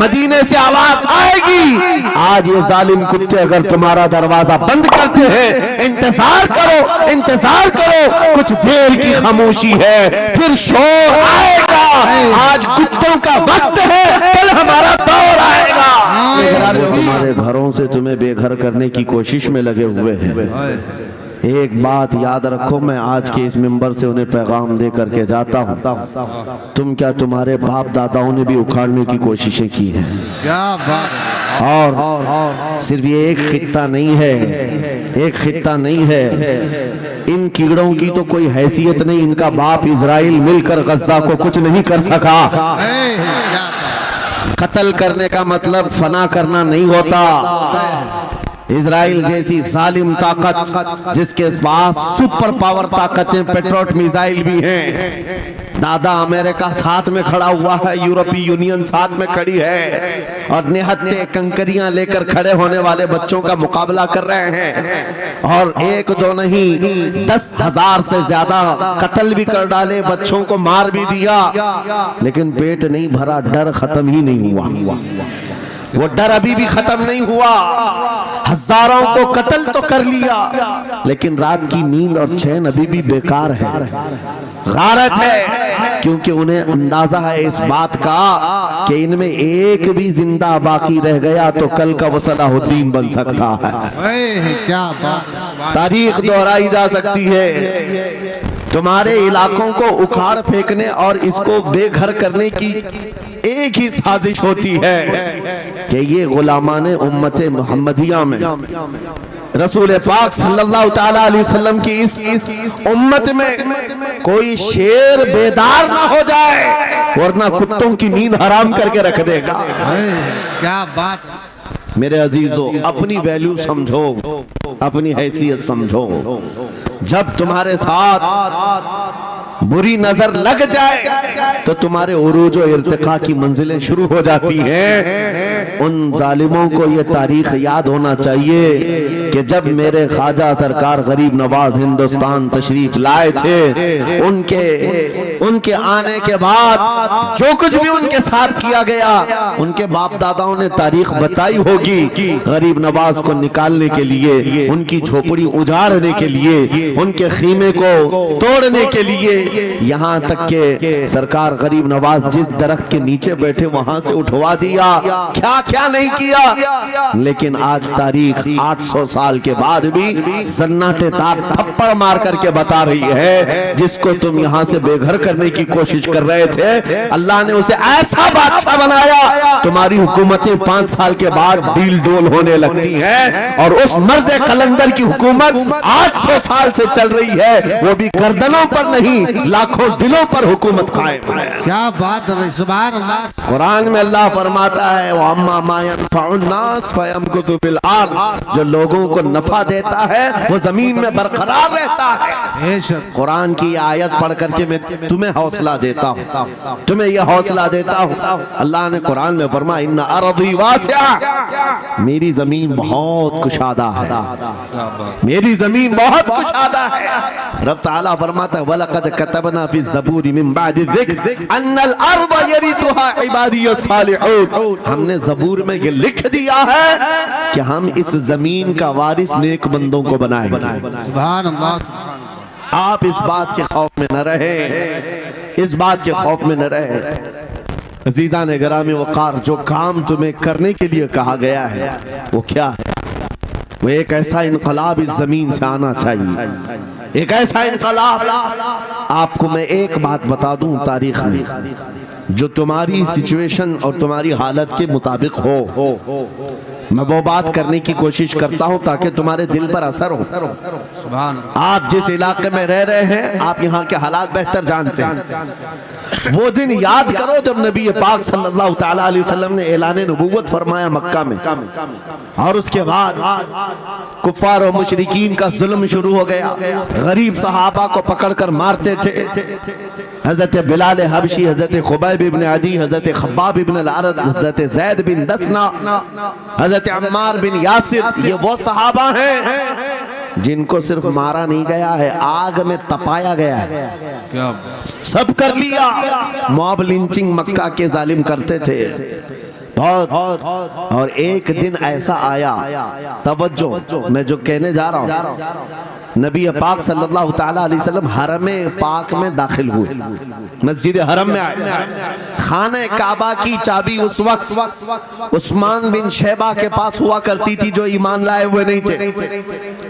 मदीने से आवाज आएगी, आज ये जालिम कुत्ते अगर तुम्हारा दरवाजा बंद करते हैं, इंतजार करो, इंतजार करो, कुछ देर की खामोशी है, फिर शोर आएगा। आज कुत्तों का वक्त है, कल हमारा दौर आएगा। तुम्हारे घरों से तुम्हें बेघर करने की कोशिश में लगे हुए हैं। एक बात याद रखो, मैं आज के इस मिंबर से उन्हें पैगाम दे करके जाता हूँ, तुम क्या तुम्हारे बाप दादाओं ने भी उखाड़ने की कोशिशें की हैं। क्या बात। और सिर्फ ये एक खित्ता नहीं है, एक खित्ता नहीं है, इन कीड़ों की तो कोई हैसियत नहीं। इनका बाप इजराइल मिलकर गज़ा को कुछ नहीं कर सका। कत्ल करने का मतलब फना करना नहीं होता। इजराइल जैसी जालिम ताकत, जिसके पास सुपर पावर ताकतें, पेट्रोट मिसाइल भी हैं, दादा अमेरिका साथ में खड़ा हुआ है, यूरोपीय यूनियन साथ में खड़ी है, और निहत्ते कंकरियां लेकर खड़े होने वाले बच्चों का मुकाबला कर रहे हैं। और एक दो नहीं, 10,000 से ज्यादा कत्ल भी कर डाले, बच्चों को मार भी दिया, लेकिन पेट नहीं भरा, डर खत्म ही नहीं हुआ। वो डर अभी भी खत्म नहीं हुआ। हजारों को कत्ल तो कर लिया, लेकिन रात की नींद और चैन अभी भी बेकार है, गारत है, क्योंकि उन्हें अंदाजा है इस बात का कि इनमें एक भी जिंदा बाकी रह गया तो कल का वो सलाहुद्दीन बन सकता है। क्या बात। तारीख दोहराई जा सकती है। तुम्हारे इलाकों को उखाड़ फेंकने और इसको बेघर करने की एक ही साजिश होती है कि ये गुलामाने उम्मत मुहम्मदिया में रसूल पाक सल्लल्लाहु ताला अलैहि वसल्लम की इस उम्मत में कोई शेर बेदार ना हो जाए, वरना कुत्तों की नींद हराम करके रख देगा। क्या बात। मेरे अजीजों, अपनी वैल्यू समझो, अपनी हैसियत समझो। जब तुम्हारे साथ बुरी नजर लग जाए तो तुम्हारे उरूज और इर्तिका की मंजिलें शुरू हो जाती हैं। उन जालिमों को ये तारीख याद होना चाहिए कि जब मेरे ख्वाजा सरकार गरीब नवाज हिंदुस्तान तशरीफ लाए थे, उनके आने के बाद जो कुछ भी उनके साथ किया गया, उनके बाप दादाओं ने तारीख बताई होगी। गरीब नवाज को निकालने के लिए, उनकी झोपड़ी उजाड़ने के लिए, उनके खीमे को तोड़ने के लिए, यहाँ तक के सरकार गरीब नवाज जिस दरख्त के नीचे बैठे वहां से उठवा दिया, क्या क्या नहीं किया। लेकिन आज तारीख 800 साल के बाद भी सन्नाटेदार थप्पड़ मार करके बता रही है, जिसको तुम यहाँ से बेघर करने की कोशिश कर रहे थे, अल्लाह ने उसे ऐसा बादशाह बनाया, तुम्हारी हुकूमतें 5 साल के बाद डील डोल होने लगती हैं, और उस मर्द कलंदर की हुकूमत 800 साल से चल रही है, वो भी गर्दनों पर नहीं, लाखों दिलों पर हुकूमत कायम है। क्या बात है, सुभान अल्लाह। कुरान में अल्लाह फरमाता है, वो अम्मा मा यनफउन्नास फयमकुतु फिल अर्द, जो लोगों को नफा देता है वो जमीन में बरकरार रहता है। कुरान की आयत पढ़ करके मैं तुम्हें हौसला देता हूँ, तुम्हें यह हौसला देता हूँ। अल्लाह ने कुरान में फरमाया, इन्ना अर्दी वासिआ, मेरी जमीन बहुत कुशादा है, मेरी जमीन बहुत कुशादा है। रब ताला फरमाता है, वलक़द कतबना फी ज़बूरी मिन बादि ज़िक्र अन्नल अर्द यरिथुहा इबादियस सालिहून, हमने ज़बूर में ये लिख दिया है कि हम इस जमीन का वारिस नेक बंदों को बनाएंगे। सुभान अल्लाह। आप इस बात के खौफ में न रहे, इस बात के खौफ में न रहे। अजीज़ान गिरामी वक़ार, जो काम तुम्हें करने के लिए कहा गया है वो क्या है? वो एक ऐसा इनकलाब इस जमीन से आना चाहिए, एक ऐसा इनकलाब। आपको मैं एक बात बता दूं, तारीख में जो तुम्हारी सिचुएशन और तुम्हारी हालत के मुताबिक हो, मैं वो बात करने की कोशिश करता हूं ताकि तुम्हारे दिल पर असर हो। आप जिस इलाके में रह रहे हैं, आप यहाँ के हालात बेहतर जानते हैं। वो दिन याद करो जब नबी पाक सल्लल्लाहु ताला अलैहि वसल्लम ने ऐलान नबूवत फरमाया मक्का में, और उसके बाद कुफ्फार और मुशरिकीन का जुल्म शुरू हो गया। गरीब सहाबा को पकड़कर मारते थे। हजरत बिलाल हबशी, हजरत खुबैब इब्न अदी, हजरत खब्बाब इब्न अल-अरद, हजरत ज़ैद बिन दसना, हजरत अम्मार बिन यासिर, ये वो सहाबा हैं जिनको सिर्फ मारा नहीं गया है, आग में तपाया गया है। क्या सब कर लिया। मॉब लिंचिंग मक्का के जालिम करते थे बहुत। और एक दिन ऐसा आया, तवज्जो, मैं जो कहने जा रहा हूँ, नबी पाक सल्लल्लाहु ताला अलैहि वसल्लम हरम पाक में दाखिल हुए, मस्जिद हरम में आए। खाने काबा की चाबी उस वक्त उस्मान बिन शैबा के पास हुआ करती थी, जो ईमान लाए हुए नहीं थे।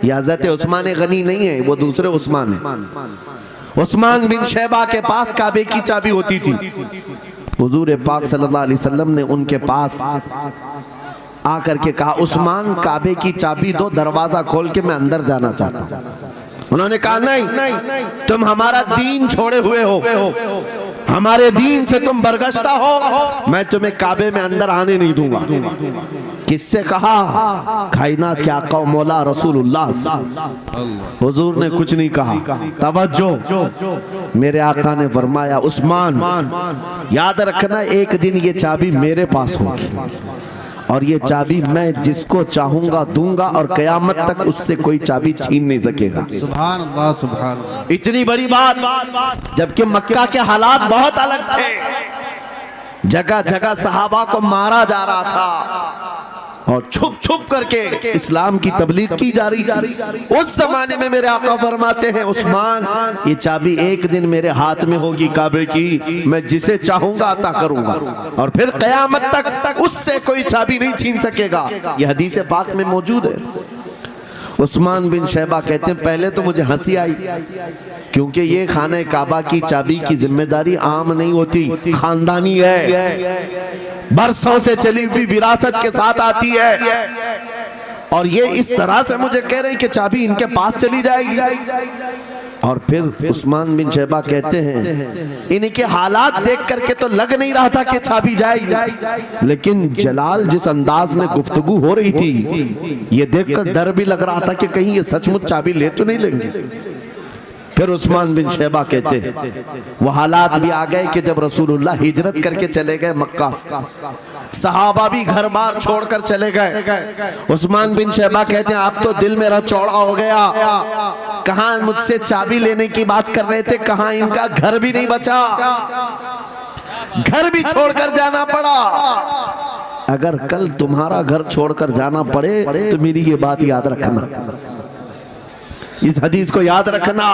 ये हज़रत उस्मान गनी नहीं है, वो दूसरे उस्मान है। उस्मान बिन शैबा के पास काबे की चाबी होती थी। हुजूर पाक सल्लल्लाहु अलैहि वसल्लम ने उनके पास आकर के कहा, उस्मान काबे की चाबी दो, दरवाजा खोल के मैं अंदर जाना चाहता हूं। उन्होंने कहा नहीं, तुम हमारा दीन छोड़े हुए हो, हमारे दीन से तुम बरगश्ता हो, मैं तुम्हें काबे में अंदर आने नहीं दूंगा। किससे कहा? कायनात के आका मौला रसूलुल्लाह। हुजूर ने कुछ नहीं कहा। तवज्जो, मेरे आका ने फरमाया, उस्मान याद रखना, एक दिन ये चाबी मेरे पास होगी और ये चाबी मैं जिसको चाहूंगा दूंगा और कयामत तक उससे कोई चाबी छीन नहीं सकेगा। सुभान अल्लाह, सुभान अल्लाह। इतनी बड़ी बात, जबकि मक्का के हालात बहुत अलग थे। जगह जगह सहाबा को मारा जा रहा था और छुप छुप करके इस्लाम की तबलीग की जा रही थी। उस जमाने में मेरे आका फरमाते हैं, उस्मान ये चाबी एक दिन मेरे हाथ में होगी काबे की, मैं जिसे चाहूंगा अता करूंगा और फिर कयामत तक उससे कोई चाबी नहीं छीन सकेगा। यह हदीस पाक में मौजूद है। उस्मान बिन शैबा कहते हैं, पहले तो मुझे हंसी आई, क्योंकि ये खाने काबा की चाबी की जिम्मेदारी आम नहीं होती, खानदानी है, बरसों से चली हुई विरासत के साथ आती है। और ये इस तरह से मुझे कह रहे हैं कि चाबी इनके पास चली जाएगी। और फिर उस्मान बिन शैबा कहते हैं, इनके हालात देख करके तो लग नहीं रहा था कि चाबी जाएगी, लेकिन जलाल जिस अंदाज में गुफ्तगू हो रही थी, ये देखकर डर भी लग रहा था कि कहीं ये सचमुच चाबी ले तो नहीं लेंगे। फिर उस्मान बिन शैबा कहते हैं, वो हालात भी आ गए कि जब रसूलुल्लाह हिजरत करके चले गए मक्का, सहाबा भी घर बार छोड़कर चले गए। उस्मान बिन शैबा कहते हैं, आप तो दिल मेरा चौड़ा हो गया, कहां मुझसे चाबी लेने की बात कर रहे थे, कहां इनका घर भी नहीं बचा, घर भी छोड़कर जाना पड़ा। अगर कल तुम्हारा घर छोड़कर जाना पड़े तो मेरी ये बात याद रखना, इस हदीस को याद रखना।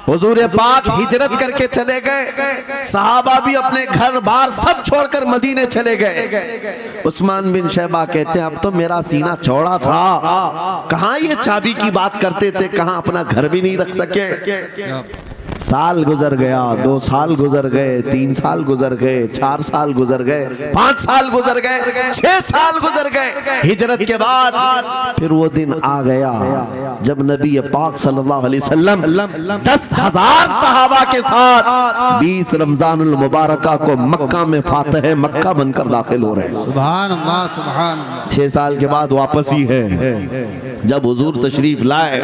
हुजूर पाक हिजरत करके चले गए, सहाबा भी अपने घर बार सब छोड़कर मदीने चले गए। उस्मान बिन शैबा कहते हैं, अब तो मेरा सीना चौड़ा था, कहां ये चाबी की बात करते थे, कहां अपना घर भी नहीं रख सके। साल गुजर गया, 2 साल गुजर गए, 3 साल गुजर गए, 4 साल गुजर गए, 5 साल गुजर गए, 6 साल गुजर गए। हिजरत के बाद फिर वो दिन आ गया जब नबी पाक सल्लल्लाहु अलैहि वसल्लम 10,000 सहाबा के साथ 20 रमजानुल मुबारका को मक्का में फातिह मक्का बनकर दाखिल हो रहे हैं। सुभान अल्लाह, सुभान अल्लाह। 6 साल के बाद वापस ही है जब हुजूर तशरीफ लाए।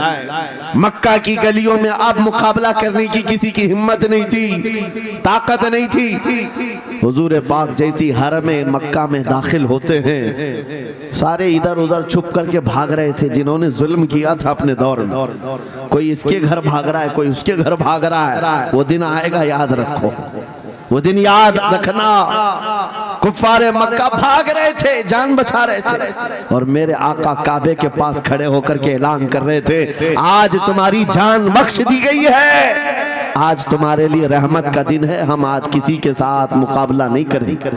मक्का की गलियों में अब मुकाबला करने की किसी की हिम्मत नहीं थी, ताकत नहीं थी। हुजूर पाक जैसी हरम मक्का में दाखिल होते हैं, सारे इधर उधर छुप करके भाग रहे थे जिन्होंने जुल्म किया था अपने दौर में। कोई इसके घर भाग रहा है, कोई उसके घर भाग रहा है। वो दिन आएगा, याद रखो, वो दिन याद रखना। कुफ्फारे मक्का भाग रहे थे, जान बचा रहे थे, और मेरे आका काबे के पास खड़े होकर के ऐलान कर रहे थे, आज तुम्हारी जान बख्श दी गई है, आज तुम्हारे लिए रहमत का दिन है, हम आज किसी के साथ मुकाबला नहीं करेंगे।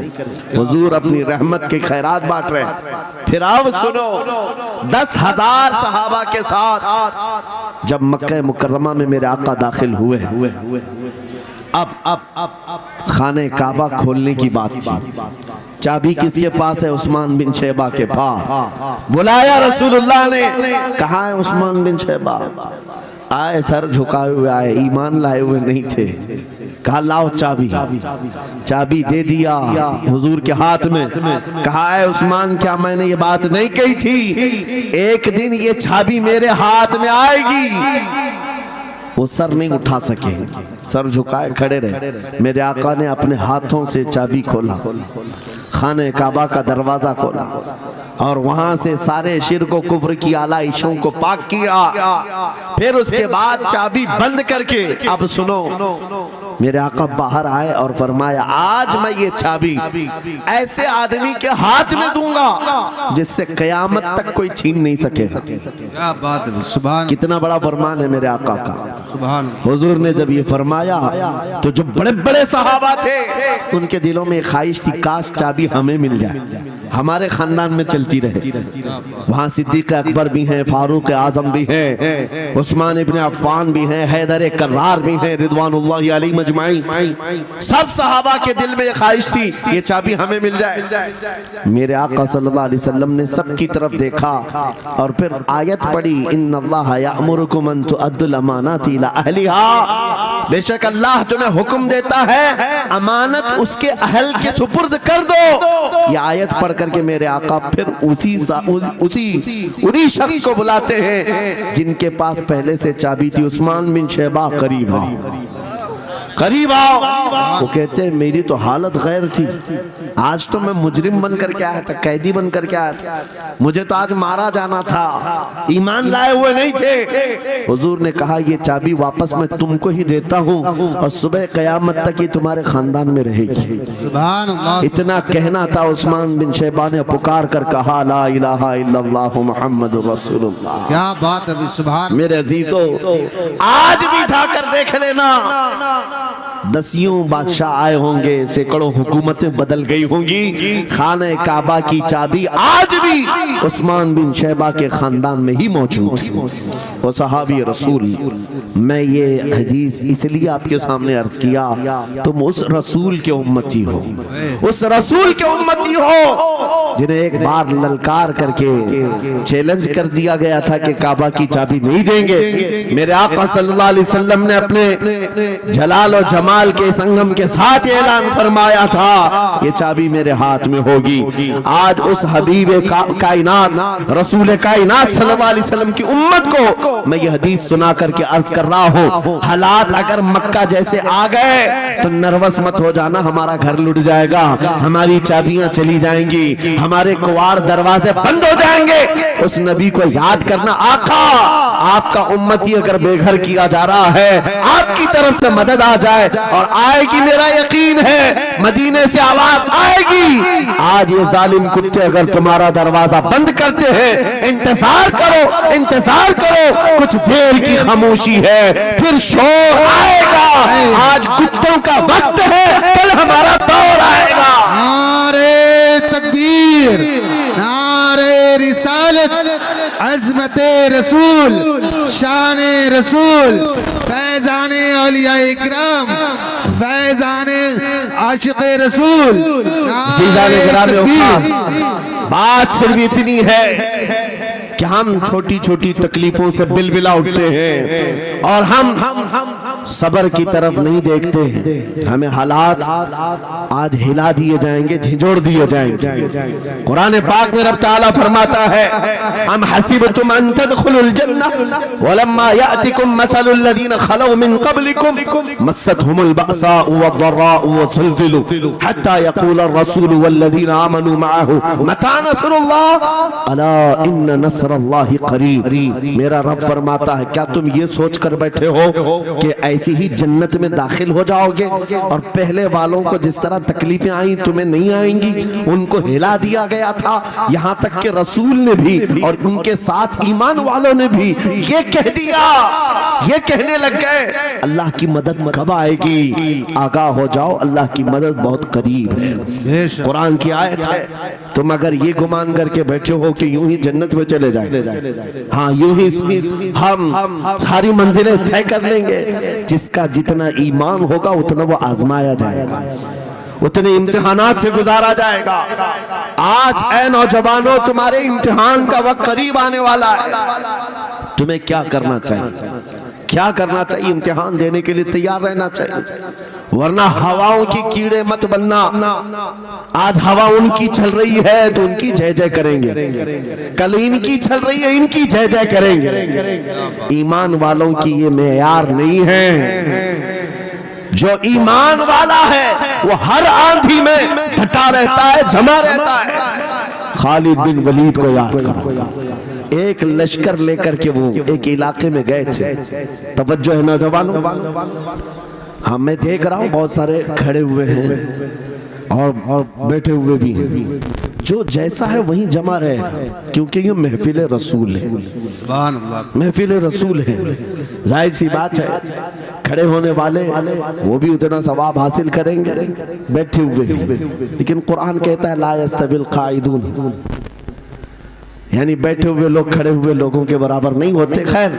हुजूर अपनी रहमत के खैरात बांट रहे हैं। फिर अब सुनो, 10,000 सहाबा के साथ जब मक्का मुकर्रमा में मेरे आका दाखिल हुए, अब खाने काबा खोलने की बात थी। चाबी किसके पास है? उस्मान बिन शैबा के पास। बुलाया रसूलुल्लाह ने, कहा है उस्मान बिन शैबा? आए, सर झुकाए हुए आए, ईमान लाए हुए नहीं थे। कहा लाओ चाबी। चाबी दे दिया हुजूर के हाथ में। कहा है उस्मान, क्या मैंने ये बात नहीं कही थी, एक दिन ये चाबी मेरे हाथ में आएगी? वो सर नहीं उठा सके, सर झुकाए खड़े रहे। मेरे आका ने अपने हाथों से चाबी खोला, खाने काबा का दरवाजा खोला और वहां से सारे शिर्क व कुफ्र की आलाइशों को पाक किया। फिर उसके बाद चाबी बंद करके, अब सुनो, मेरे आका बाहर आए और फरमाया, आज मैं ये चाबी ऐसे आदमी के हाथ में दूंगा जिससे कयामत तक कोई छीन नहीं सकेगा। क्या बात है, सुभान। कितना बड़ा फरमान है मेरे आका का। सुभान। हुजूर ने जब ये फरमाया तो जो बड़े बड़े सहाबा थे उनके दिलों में ख्वाहिश थी, काश चाबी हमें मिल जाए, हमारे खानदान में चलती रहे। वहाँ सिद्दीक अकबर भी हैं, फारूक आजम भी हैं, उस्मान इब्न अफ़्फ़ान भी हैं, हैदर कर्रार भी हैं, रिदवानुल्लाहि अलैहि मजमाइन। सब सहाबा के दिल में ये ख्वाहिश थी, ये चाबी हमें मिल जाए। मेरे आका सल्लल्लाहु अलैहि वसल्लम ने सबकी तरफ देखा और फिर आयत पढ़ी, इन्नल्लाह यअमुरुकुम अन तुअद्दुल अमानाति इला अहलिहा, बेशक अल्लाह तुम्हें हुक्म देता है अमानत उसके अहल के सुपुर्द कर दो। ये आयत पढ़ करके मेरे आका फिर उन्हीं शख्स को बुलाते हैं जिनके पास पहले से चाबी थी, उस्मान बिन शैबा, करीब आओ, करीब आओ। वो कहते हैं मेरी तो हालत गैर थी, आज तो मैं मुजरिम बन करके आया था, कैदी बन करके आया था, मुझे तो आज मारा जाना था, ईमान लाए हुए नहीं थे। हुजूर ने कहा ये चाबी वापस मैं तुमको ही देता हूँ और सुबह कयामत तक ये तुम्हारे खानदान में रहेगी। सुभान अल्लाह। इतना कहना था, उस्मान बिन शैबा ने पुकार कर कहा, ला इलाहा इल्लल्लाह मुहम्मदुर रसूलुल्लाह। क्या बात है, सुभान। मेरे अजीजों, आज भी जाकर देख लेना, दसियों बादशाह आए होंगे, सैकड़ों हुकूमतें बदल गई होंगी, खाने काबा की चाबी आज भी उस्मान बिन शैबा के खानदान में ही मौजूद है। वो सहाबी रसूल। मैं ये हदीस इसलिए आपके सामने अर्ज किया, तुम उस रसूल के उम्मती हो, उस रसूल के उम्मती हो जिन्हें एक बार ललकार करके चैलेंज कर दिया गया था कि काबा की चाबी नहीं देंगे। मेरे आका सल्लल्लाहु अलैहि वसल्लम ने अपने जलाल और जमाल के संगम के साथ ऐलान फरमाया था, ये चाबी मेरे हाथ में होगी। आज उस हबीब कायनात रसूल कायनात सल्लल्लाहु अलैहि वसल्लम की उम्मत को मैं ये हदीस सुना करके अर्ज कर रहा हूँ, हालात अगर मक्का जैसे आ गए तो नर्वस मत हो जाना, हमारा घर लुट जाएगा, हमारी चाबियां चली जाएंगी, हमारे कुवाड़ दरवाजे बंद हो जाएंगे। उस नबी को याद करना, आका आपका उम्मती अगर बेघर किया जा रहा है, आपकी तरफ से मदद आ जाए और आएगी, मेरा यकीन है मदीने से आवाज आएगी। आज ये जालिम कुत्ते अगर तुम्हारा दरवाजा बंद करते हैं, इंतजार करो, इंतजार करो, कुछ देर की खामोशी है, फिर शोर आएगा। आज कुत्तों का वक्त है, कल हमारा दौर आएगा। नारे तकबीर, नारे रिसालत, अज़मते रसूल, शाने रसूल, फैज़ाने औलिया इकराम, फैज़ाने आशिक़े रसूल। बात सिर्फ इतनी है कि हम छोटी छोटी तकलीफों से बिलबिला उठते हैं और हम सबर की तरफ नहीं देखते। हमें हालात आज हिला दिए जाएंगे, झिझोड़ दिए जाएंगे। कुरान पाक में रब ताला फरमाता है, हम हसीबतुम अन तदखुलुल जन्नह वलम्मा यातिकुम मसलुल लदीन खलौ मिन क़ब्लिकुम मस्सतहुमुल बअसाउ वद्दर्राउ वज़ुलज़िलू हत्ता यक़ूलर रसूलु वल्लज़ीना आमनू मअहु मता नस्रुल्लाह अला इन्न नस्रल्लाहि क़रीब। मेरा रब फरमाता है, क्या तुम ये सोच कर बैठे हो कि ऐसी ही जन्नत में दाखिल हो जाओगे और पहले वालों को जिस तरह तकलीफें आई तुम्हें नहीं आएंगी? उनको हिला दिया गया था, यहाँ तक कि रसूल ने भी और उनके साथ ईमान वालों ने भी ये कह दिया, ये कहने लग गए अल्लाह की मदद कब आएगी? आगाह हो जाओ, अल्लाह की मदद बहुत करीब है। कुरान की आयत है। तुम अगर ये गुमान करके बैठे हो कि यूं ही जन्नत में चले जाए, हाँ यूं ही हम सारी मंजिलें तय कर लेंगे, जिसका जितना ईमान होगा उतना वो आजमाया जाएगा, उतने इम्तिहानात से गुजारा जाएगा। आज ऐ नौजवानों, तुम्हारे इम्तिहान का वक्त करीब आने वाला है। तुम्हें क्या करना चाहिए? क्या करना चाहिए? इम्तिहान देने के लिए तैयार रहना चाहिए, वरना हवाओं की कीड़े मत बनना। आज हवा उनकी चल रही है तो उनकी जय जय करेंगे, कल इनकी चल रही है इनकी जय जय करेंगे। ईमान वालों की ये मेयार नहीं है। जो ईमान वाला है वो हर आंधी में डटा रहता है, जमा रहता है। खालिद बिन वलीद को याद करो, एक लश्कर लेकर के वो एक इलाके में गए थे। तवज्जो है नौजवानों, हाँ मैं देख रहा हूँ बहुत सारे खड़े हुए हैं और बैठे हुए भी हैं, जो जैसा है वहीं जमा रहे, क्योंकि ये महफिल रसूल है, महफिल रसूल है। जाहिर सी बात है खड़े होने वाले वो भी उतना सवाब हासिल करेंगे बैठे हुए, लेकिन कुरान कहता है ला यस्तविल काइदून, यानी बैठे हुए लोग खड़े हुए लोगों के बराबर नहीं होते। खैर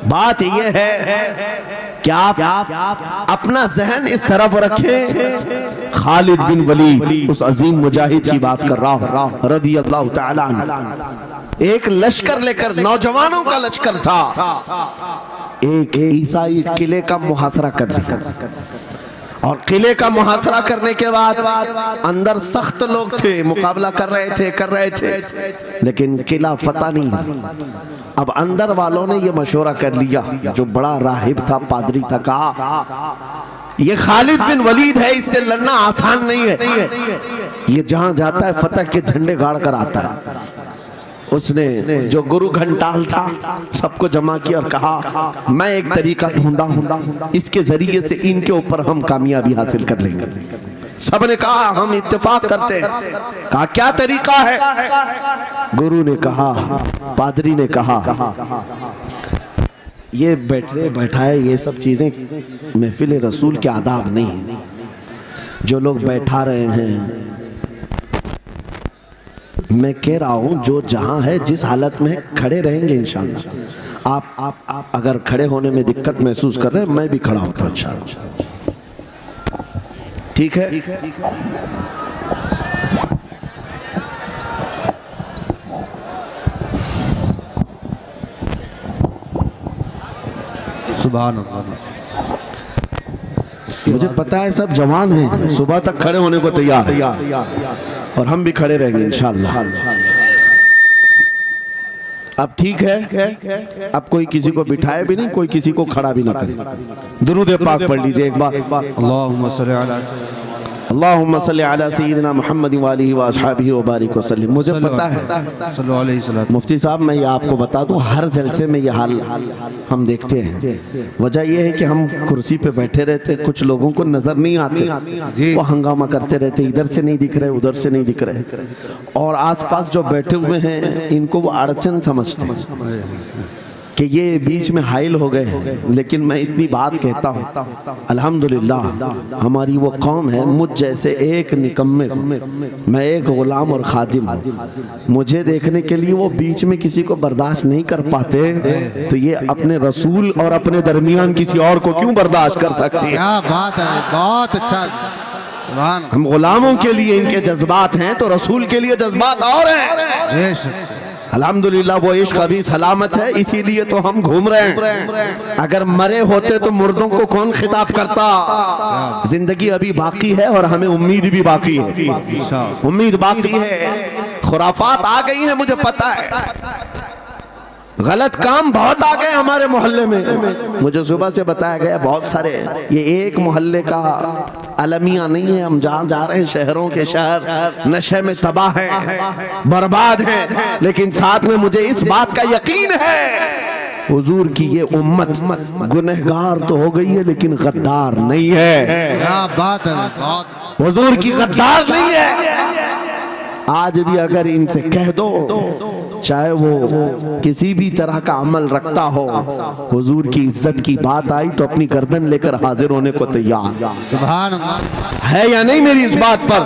बात ये है कि आप अपना जहन इस तरफ रखें। खालिद बिन वलीद उस अजीम मुजाहिद की बात कर रहा हूं रज़ी अल्लाह तआला अन्हु। एक लश्कर लेकर, नौजवानों का लश्कर था, एक ईसाई किले का मुहासरा कर लिया, और किले का मुहासरा करने के बाद अंदर सख्त लोग थे, मुकाबला कर रहे थे, लेकिन किला फतह नहीं। अब अंदर वालों ने ये मशवरा कर लिया, जो बड़ा राहिब था, पादरी था, कहा ये खालिद बिन वलीद है, इससे लड़ना आसान नहीं है, ये जहां जाता है फतह के झंडे गाड़ कर आता है। उसने जो गुरु घंटाल था सबको जमा किया और कहा मैं एक तरीका ढूंढा, इसके जरिए से इनके ऊपर हम कामयाबी हासिल कर लेंगे। सबने कहा हम इत्तेफाक करते हैं। कहा क्या तरीका है? गुरु ने कहा, पादरी ने कहा ये बैठाए ये सब चीजें महफिल रसूल के आदाब नहीं। जो लोग बैठा रहे हैं, मैं कह रहा हूं जो जहां है जिस हालत में खड़े रहेंगे इंशाअल्लाह। आप अगर खड़े होने में दिक्कत महसूस कर रहे हैं, मैं भी खड़ा होता हूं इंशाअल्लाह, ठीक है? सुभान अल्लाह। मुझे पता है सब जवान हैं, सुबह तक खड़े होने को तैयार है, और हम भी खड़े रहेंगे इंशाअल्लाह। अब ठीक है, अब कोई किसी को बिठाए भी नहीं, कोई किसी को खड़ा भी ना करे। दुरूद पाक पढ़ लीजिए एक बार। अल्लाहुम्मा सल्ली अला सय्यिदिना मुहम्मद व आलिहि व अस्हाबिहि व बारिक वसल्लम। मुझे पता है मुफ्ती साहब, मैं ये आपको बता दूं, हर जलसे में ये हाल हम देखते हैं। वजह यह है कि हम कुर्सी पे बैठे रहते, कुछ लोगों को नजर नहीं आते, वो हंगामा करते रहते, इधर से नहीं दिख रहे, उधर से नहीं दिख रहे, और आसपास जो बैठे हुए हैं इनको वो अड़चन समझते हैं कि ये बीच में हाइल हो गए। लेकिन मैं इतनी बात कहता हूँ, अल्हम्दुलिल्लाह हमारी वो कौम है, मुझ जैसे एक निकम्मे, मैं एक गुलाम और खादिम हूँ, मुझे देखने के लिए वो बीच में किसी को बर्दाश्त नहीं कर पाते, तो ये अपने रसूल और अपने दरमियान किसी और को क्यों बर्दाश्त कर सकते हैं? क्या बात है, बहुत अच्छा। हम गुलामों के लिए इनके जज्बात हैं, तो रसूल के लिए जज्बात और हैं। अल्हम्दुलिल्लाह वो इश्क अभी सलामत है, इसीलिए तो हम घूम रहे हैं। अगर मरे होते तो मुर्दों को कौन खिताब करता? जिंदगी अभी बाकी है और हमें उम्मीद भी बाकी है, उम्मीद बाकी है। खुराफात आ गई है, मुझे पता है, गलत काम बहुत आ गए हमारे मोहल्ले में। मुझे सुबह से बताया गया बहुत सारे, ये एक मोहल्ले का अलमिया नहीं है, हम जहाँ जा रहे हैं शहरों के शहर नशे में तबाह हैं, बर्बाद हैं, लेकिन साथ में मुझे इस बात का यकीन है हुजूर की ये उम्मत गुनहगार तो हो गई है लेकिन गद्दार नहीं है। क्या बात है, हुजूर की गद्दार नहीं है। आज भी अगर इनसे कह दो, चाहे वो किसी भी तरह का अमल रखता हो, हुजूर की इज्जत की बात आई तो अपनी गर्दन लेकर हाजिर होने को तैयार। सुभान अल्लाह। है या नहीं मेरी इस बात पर?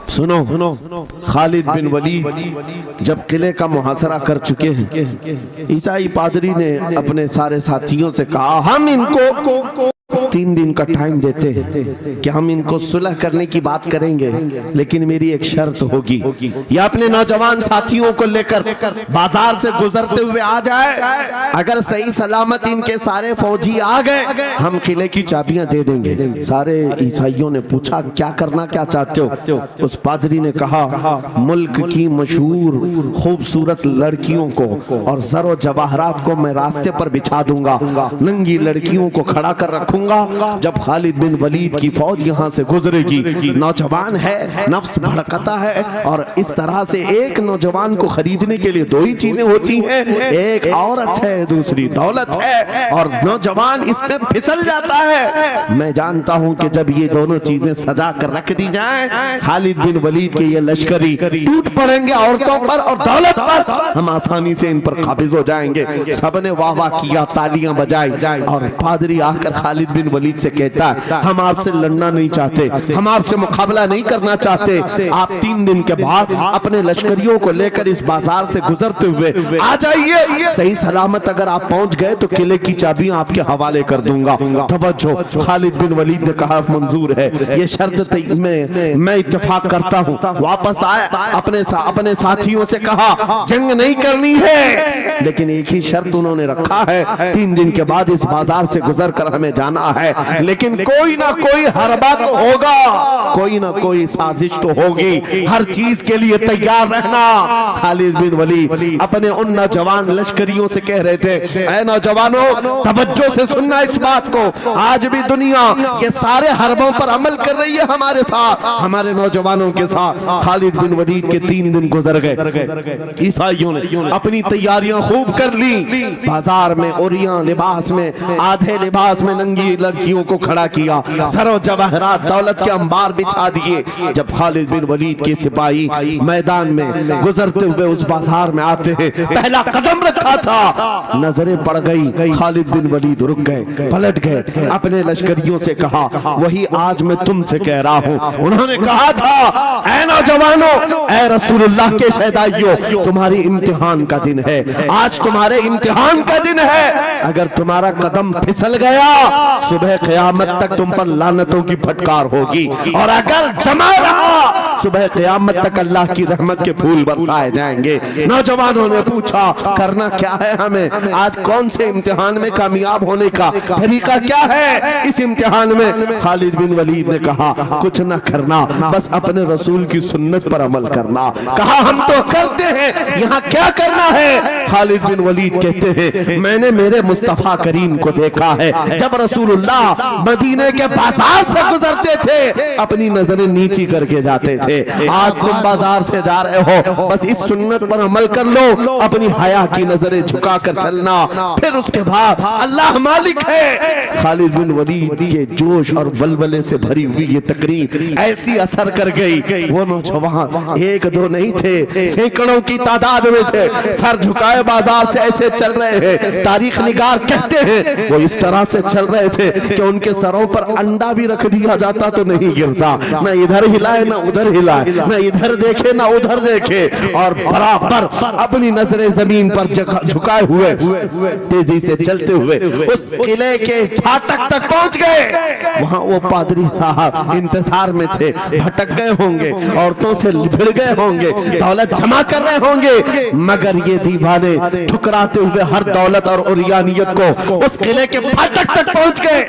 सुनो, खालिद बिन वलीद जब किले का मुहासरा कर चुके हैं, ईसाई पादरी ने अपने सारे साथियों से कहा हम इनको 3 दिन का टाइम देते हैं कि हम इनको सुलह करने की बात करेंगे, लेकिन मेरी एक शर्त होगी, या अपने नौजवान साथियों को लेकर बाजार से गुजरते हुए आ जाए। अगर सही सलामत इनके सारे फौजी आ गए, हम किले की चाबियां दे देंगे। सारे ईसाइयों ने पूछा क्या करना, क्या चाहते हो? उस पादरी ने कहा, मुल्क की मशहूर खूबसूरत लड़कियों को और ज़रो जवाहरात को मैं रास्ते पर बिछा दूंगा, नंगी लड़कियों को खड़ा कर रखूंगा। जब खालिद बिन वलीद की फौज यहाँ से गुजरेगी, नौजवान है, नफ्स भड़कता है, और इस तरह से एक नौजवान को खरीदने के लिए 2 ही चीजें होती हैं, एक औरत है, दूसरी दौलत है, और नौजवान इसमें फिसल जाता है। मैं जानता हूं कि जब ये दोनों चीजें सजा कर रख दी जाएं, खालिद बिन वलीद के ये लश्करी टूट पड़ेंगे औरतों पर और दौलत पर, हम आसानी से इन पर काबिज हो जाएंगे। सबने वाह वाह किया, तालियां बजाई, और पादरी आकर खालिद बिन वलीद से कहता है, हम आपसे लड़ना नहीं चाहते, हम आपसे मुकाबला नहीं करना चाहते। आप 3 दिन के बाद अपने लश्करियों को लेकर इस बाजार से गुजरते हुए आ जाइए। सही सलामत अगर आप पहुंच गए तो किले की चाबियां आपके हवाले कर दूंगा। तवज्जो, खालिद बिन वलीद ने कहा मंजूर है, ये शर्त मैं इत्तेफाक करता हूं। वापस आए, अपने साथियों से कहा जंग नहीं करनी है, लेकिन एक ही शर्त उन्होंने रखा है, 3 दिन के बाद इस बाजार से गुजर कर हमें जाना है, लेकिन कोई ना कोई हरबा तो होगा, कोई ना कोई साजिश तो होगी, हर चीज के लिए तैयार रहना। खालिद बिन वलीद अपने उन नौजवान लश्करियों से कह रहे थे, ऐ नौजवानों, तवज्जो से सुनना इस बात को, आज भी दुनिया ये सारे हरबों पर अमल कर रही है हमारे साथ, हमारे नौजवानों के साथ। खालिद बिन वलीद के 3 दिन गुजर गए, ईसाइयों ने अपनी तैयारियां खूब कर ली, बाजार में ओरियां लिबास में, आधे लिबास में नंगी लड़कियों को खड़ा किया, सरो जवाहरात दौलत के अंबार बिछा दिए। जब खालिद बिन वलीद के सिपाही मैदान में गुजरते हुए उस बाजार में आते हैं, पहला कदम रखा था, नजरें पड़ गई, खालिद बिन वलीद रुक गए, पलट गए, अपने लश्करियों से कहा, वही आज मैं तुमसे कह रहा हूं। उन्होंने कहा था, ऐ नौजवानों, ऐ रसूलुल्लाह के शहदाइयों, तुम्हारी इम्तिहान का दिन है, आज तुम्हारे इम्तिहान का दिन है। अगर तुम्हारा कदम फिसल गया, सुबह क़यामत तक तुम पर लानतों की फटकार होगी, और अगर जमा रहा, सुबह क़यामत तक अल्लाह की रहमत के फूल बरसाए जाएंगे। नौजवानों ने पूछा, करना क्या है हमें, आज कौन से इम्तिहान में कामयाब होने का तरीका क्या है इस इम्तिहान में? खालिद बिन वलीद ने कहा, कुछ न करना, बस अपने रसूल की सुन्नत पर अमल करना। कहा, हम तो करते हैं, यहाँ क्या करना है? खालिद बिन वलीद कहते हैं, मैंने मेरे मुस्तफा करीम को देखा है, जब रसूलुल्लाह मदीने के बाजार से गुजरते थे, अपनी नजरें नीची करके जाते थे। आज तुम बाजार से जा रहे हो, बस इस सुन्नत पर अमल कर लो, अपनी हया की नजरें झुका कर चलना, फिर उसके बाद अल्लाह मालिक है। खालिद बिन वलीद के जोश और वलवले से भरी हुई ये तकरीर ऐसी असर कर गई, वो नौजवान 1-2 नहीं थे, सैकड़ों की तादाद में थे, सर झुकाए बाजार से ऐसे चल रहे हैं। तारीख निगार कहते हैं वो इस तरह से चल रहे थे कि उनके सरों पर अंडा भी रख दिया जाता तो नहीं गिरता, न इधर हिलाए न उधर हिलाए, न इधर देखे न उधर देखे, और बराबर अपनी नजरें जमीन पर झुकाए हुए तेजी से चलते हुए उस किले के फाटक तक पहुंच गए। वहां वो पादरी साहब इंतजार में थे, भटक गए होंगे, औरतों से भिड़ गए होंगे, दौलत जमा कर रहे होंगे, मगर ये दीवाने ठुकराते हुए हर दौलत और उरियानियत को उस किले के फाटक तक पहुंच गए।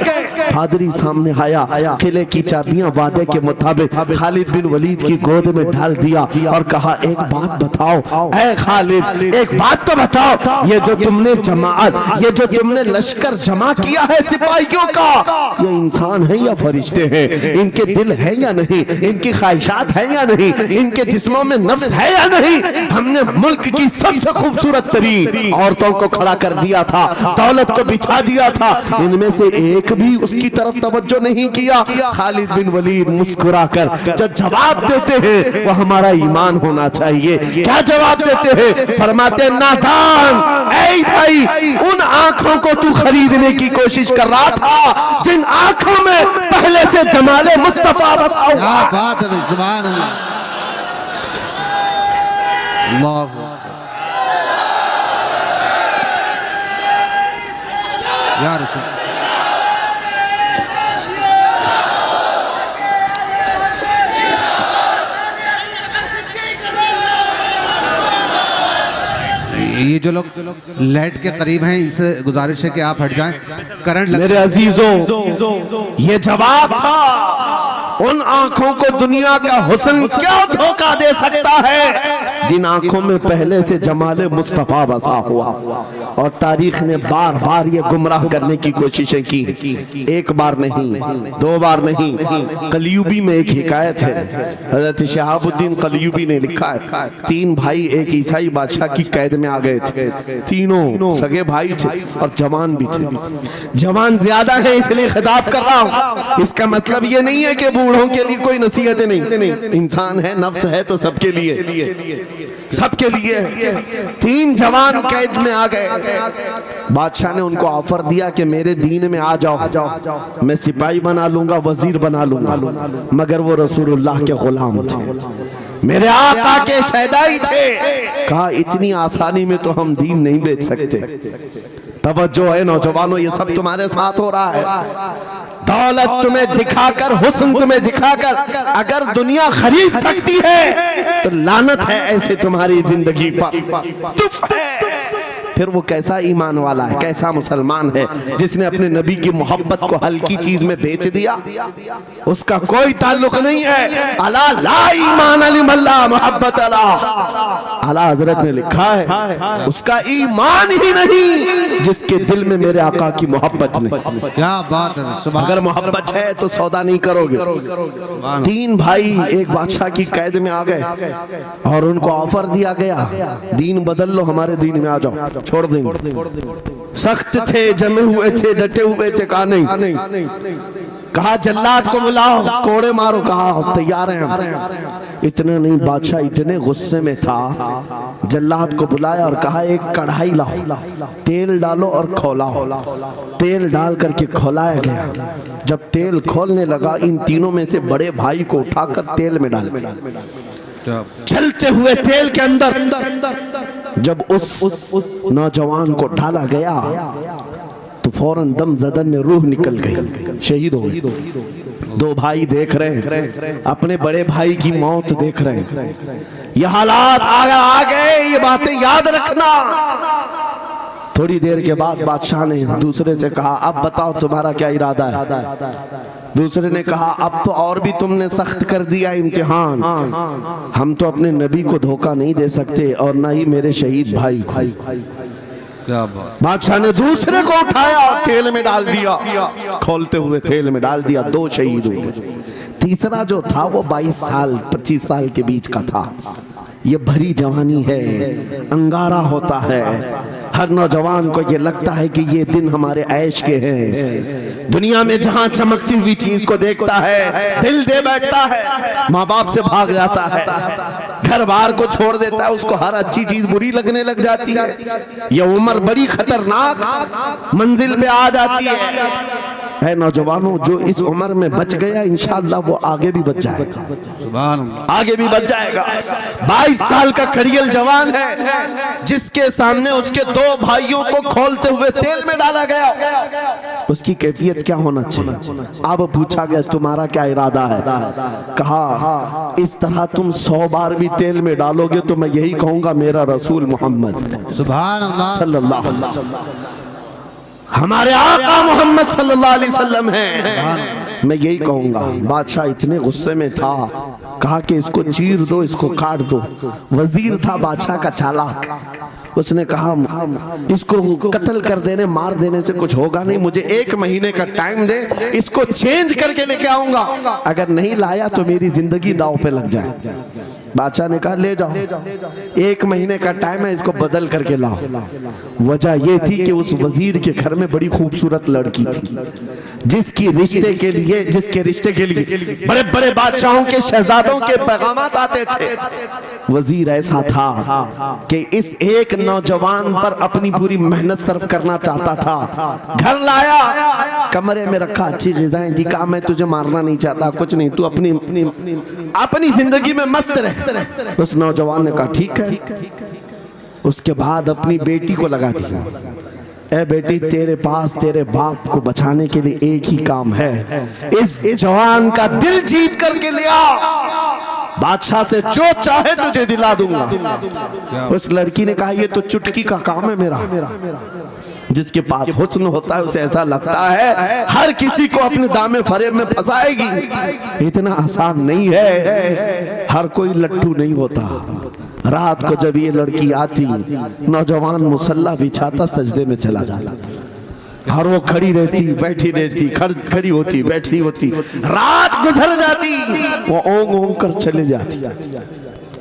पादरी सामने आया, किले की चाबियां वादे के मुताबिक खालिद बिन वलीद की गोद में डाल दिया और कहा, एक बात बताओ ऐ खालिद, एक बात तो बताओ, ये जो तुमने जमात, ये जो तुमने लश्कर जमा किया है सिपाहियों का, ये इंसान है या फरिश्ते हैं? इनके दिल है या नहीं? इनकी ख्वाहिशात है या नहीं? इनके जिस्मों में नफ्स है या नहीं? हमने मुल्क की सबसे खूबसूरत तरीन औरतों को खड़ा कर दिया था, दौलत को बिछा दिया था, इनमें से एक भी उसकी तरफ तवज्जो नहीं किया। खालिद बिन वलीद मुस्कुराकर जो जवाब देते हैं वो हमारा ईमान होना चाहिए। क्या जवाब देते हैं? फरमाते, नादान, ऐसा ही उन आंखों को तू खरीदने की कोशिश कर रहा था जिन आंखों में पहले से जमाले मुस्तफा बसा हुआ। क्या बात है, सुभान अल्लाह, अल्लाह या रसूल। ये जो लोग लाइट के करीब हैं इनसे गुजारिश है कि आप हट जाएं, करंट लग। मेरे अजीजों, ये जवाब था उन आंखों को दुनिया का हुस्न क्या धोखा दे सकता है जिन आंखों में पहले से जमाले मुस्तफा बसा हुआ। और तारीख ने बार बार ये गुमराह करने की कोशिशें की, एक बार नहीं, दो बार नहीं। कलयुबी में एक हिकायत है, हजरत शहाबुद्दीन कलयुबी ने लिखा है, 3 भाई एक ईसाई बादशाह की कैद में आ गए थे। तीनों सगे भाई थे और जवान भी थे। जवान ज्यादा है इसलिए खिताब कर रहा हूं। इसका मतलब ये नहीं है कि बूढ़ों के लिए कोई नसीहतें नहीं, इंसान है, नफ्स है तो सबके लिए, सबके लिए। 3 जवान कैद में आ गए। बादशाह ने उनको ऑफर दिया कि मेरे दीन में आ जाओ, मैं सिपाही बना लूंगा, वजीर बना लूंगा, मगर वो रसूलुल्लाह के गुलाम थे, मेरे आका के शहदाई थे। कहा इतनी आसानी में तो हम दीन नहीं बेच सकते। तवज्जो है नौजवानों, ये सब तुम्हारे साथ हो रहा है। दौलत तुम्हें दिखाकर, हुस्न तुम्हें दिखाकर अगर दुनिया खरीद सकती है तो लानत है ऐसे तुम्हारी जिंदगी पर। फिर वो कैसा ईमान वाला है, कैसा मुसलमान है जिसने अपने नबी की मोहब्बत को हल्की चीज में बेच दिया। उसका कोई ताल्लुक नहीं है। अला ला ईमान अलिमल्ला मोहब्बत अला, आला हजरत ने लिखा है उसका ईमान ही नहीं जिसके दिल में मेरे आका की मोहब्बत नहीं। क्या बात है। अगर मोहब्बत है तो सौदा नहीं करोगे। 3 भाई एक बादशाह की कैद में आ गए और उनको ऑफर दिया गया, दीन बदल लो, हमारे दीन में आ जाओ, छोड़ देंगे। सख्त थे, जमे हुए थे, डटे हुए थे। कहा नहीं, कहा जल्लाद को बुलाओ, कोड़े मारो। कहा तैयार हैं। इतने नहीं, बादशाह इतने गुस्से में था, जल्लाद को बुलाया और कहा एक कढ़ाई लाओ, तेल डालो और खौलाओ। तेल डाल करके खौलाया गया। जब तेल खोलने लगा, इन तीनों में से बड़े भाई को उठाकर तेल में डाल दिया। चलते हुए तेल के अंदर जब उस नौजवान को डाला गया तो फौरन दम जदन में रूह निकल गई, शहीद हो गई। 2 भाई देख रहे हैं, अपने बड़े भाई की मौत देख रहे हैं। ये हालात आ गए, ये बातें याद रखना। थोड़ी देर के बाद बादशाह ने दूसरे से कहा अब बताओ तुम्हारा क्या इरादा है। दूसरे ने कहा अब तो और भी तुमने सख्त कर दिया इम्तिहान, हम तो अपने नबी को धोखा नहीं दे सकते और ना ही मेरे शहीद भाई। क्या बात। बादशाह ने दूसरे को उठाया और तेल में डाल दिया, खोलते हुए तेल में डाल दिया, 2 शहीद हुए। तीसरा जो था वो 22 साल 25 साल के बीच का था। ये भरी जवानी है, अंगारा होता है। हर नौजवान को ये लगता है कि ये दिन हमारे ऐश के हैं। दुनिया में जहां चमकती हुई चीज को देखता है दिल दे बैठता है, माँ बाप से भाग जाता है, घर बार को छोड़ देता है, उसको हर अच्छी चीज बुरी लगने लग जाती है। ये उम्र बड़ी खतरनाक मंजिल पे आ जाती है नौजवानों, जो इस उम्र में बच गया इंशाअल्लाह वो आगे भी बच जाएगा, आगे भी बच जाएगा। 22 साल का कड़ियल जवान है जिसके सामने उसके 2 भाइयों को खोलते हुए तेल में डाला गया। उसकी कैफियत क्या होना चाहिए? अब पूछा गया तुम्हारा क्या इरादा है? कहा इस तरह तुम 100 बार भी तेल में डालोगे तो मैं यही कहूंगा मेरा रसूल मोहम्मद सुभान अल्लाह सल्लल्लाहु अलैहि वसल्लम हमारे आका मोहम्मद सल्लल्लाहु अलैहि वसल्लम हैं, मैं यही कहूंगा। बादशाह इतने गुस्से में था, कहा कि इसको चीर दो, इसको काट दो। वजीर था बादशाह का चालाक, उसने कहा इसको कत्ल कर देने, मार देने से कुछ होगा नहीं, मुझे 1 महीने का टाइम दे, इसको चेंज करके लेके आऊंगा, अगर नहीं लाया तो मेरी जिंदगी दांव पे लग जाए। बादशाह ने कहा ले जाओ, 1 महीने का टाइम है, इसको बदल करके लाओ। वजह यह थी कि उस वजीर के घर में बड़ी खूबसूरत लड़की थी जिसके रिश्ते के लिए बड़े बड़े बादशाहों के शहजादों के पैगामात आते थे। वजीर ऐसा था कि इस एक नौजवान पर अपनी पूरी मेहनत सर्फ करना चाहता था। घर लाया, कमरे में रखा, अच्छी ग़िज़ाएं दी, कहा मैं तुझे मारना नहीं चाहता, कुछ नहीं, तू अपनी जिंदगी में मस्त रह। उस नौजवान ने कहा ठीक है। उसके बाद अपनी बेटी को लगा दिया, ए बेटी तेरे पास तेरे बाप को बचाने के लिए एक ही काम है, इस जवान का दिल जीत करके लिया। बादशाह से जो चाहे तुझे दिला दूंगा। उस लड़की ने कहा ये तो चुटकी का काम है मेरा। जिसके पास हुस्न होता है उसे ऐसा लगता है हर किसी को अपने दामे फरेब में फंसाएगी। इतना आसान नहीं है, हर कोई लट्टू नहीं होता। रात को जब ये लड़की आती, नौजवान मुसल्ला बिछाता सजदे में चला जाता और वो खड़ी रहती बैठी रहती, खड़ी होती बैठी होती, रात गुजर जाती, वो ओंग ओंग कर चले जाती।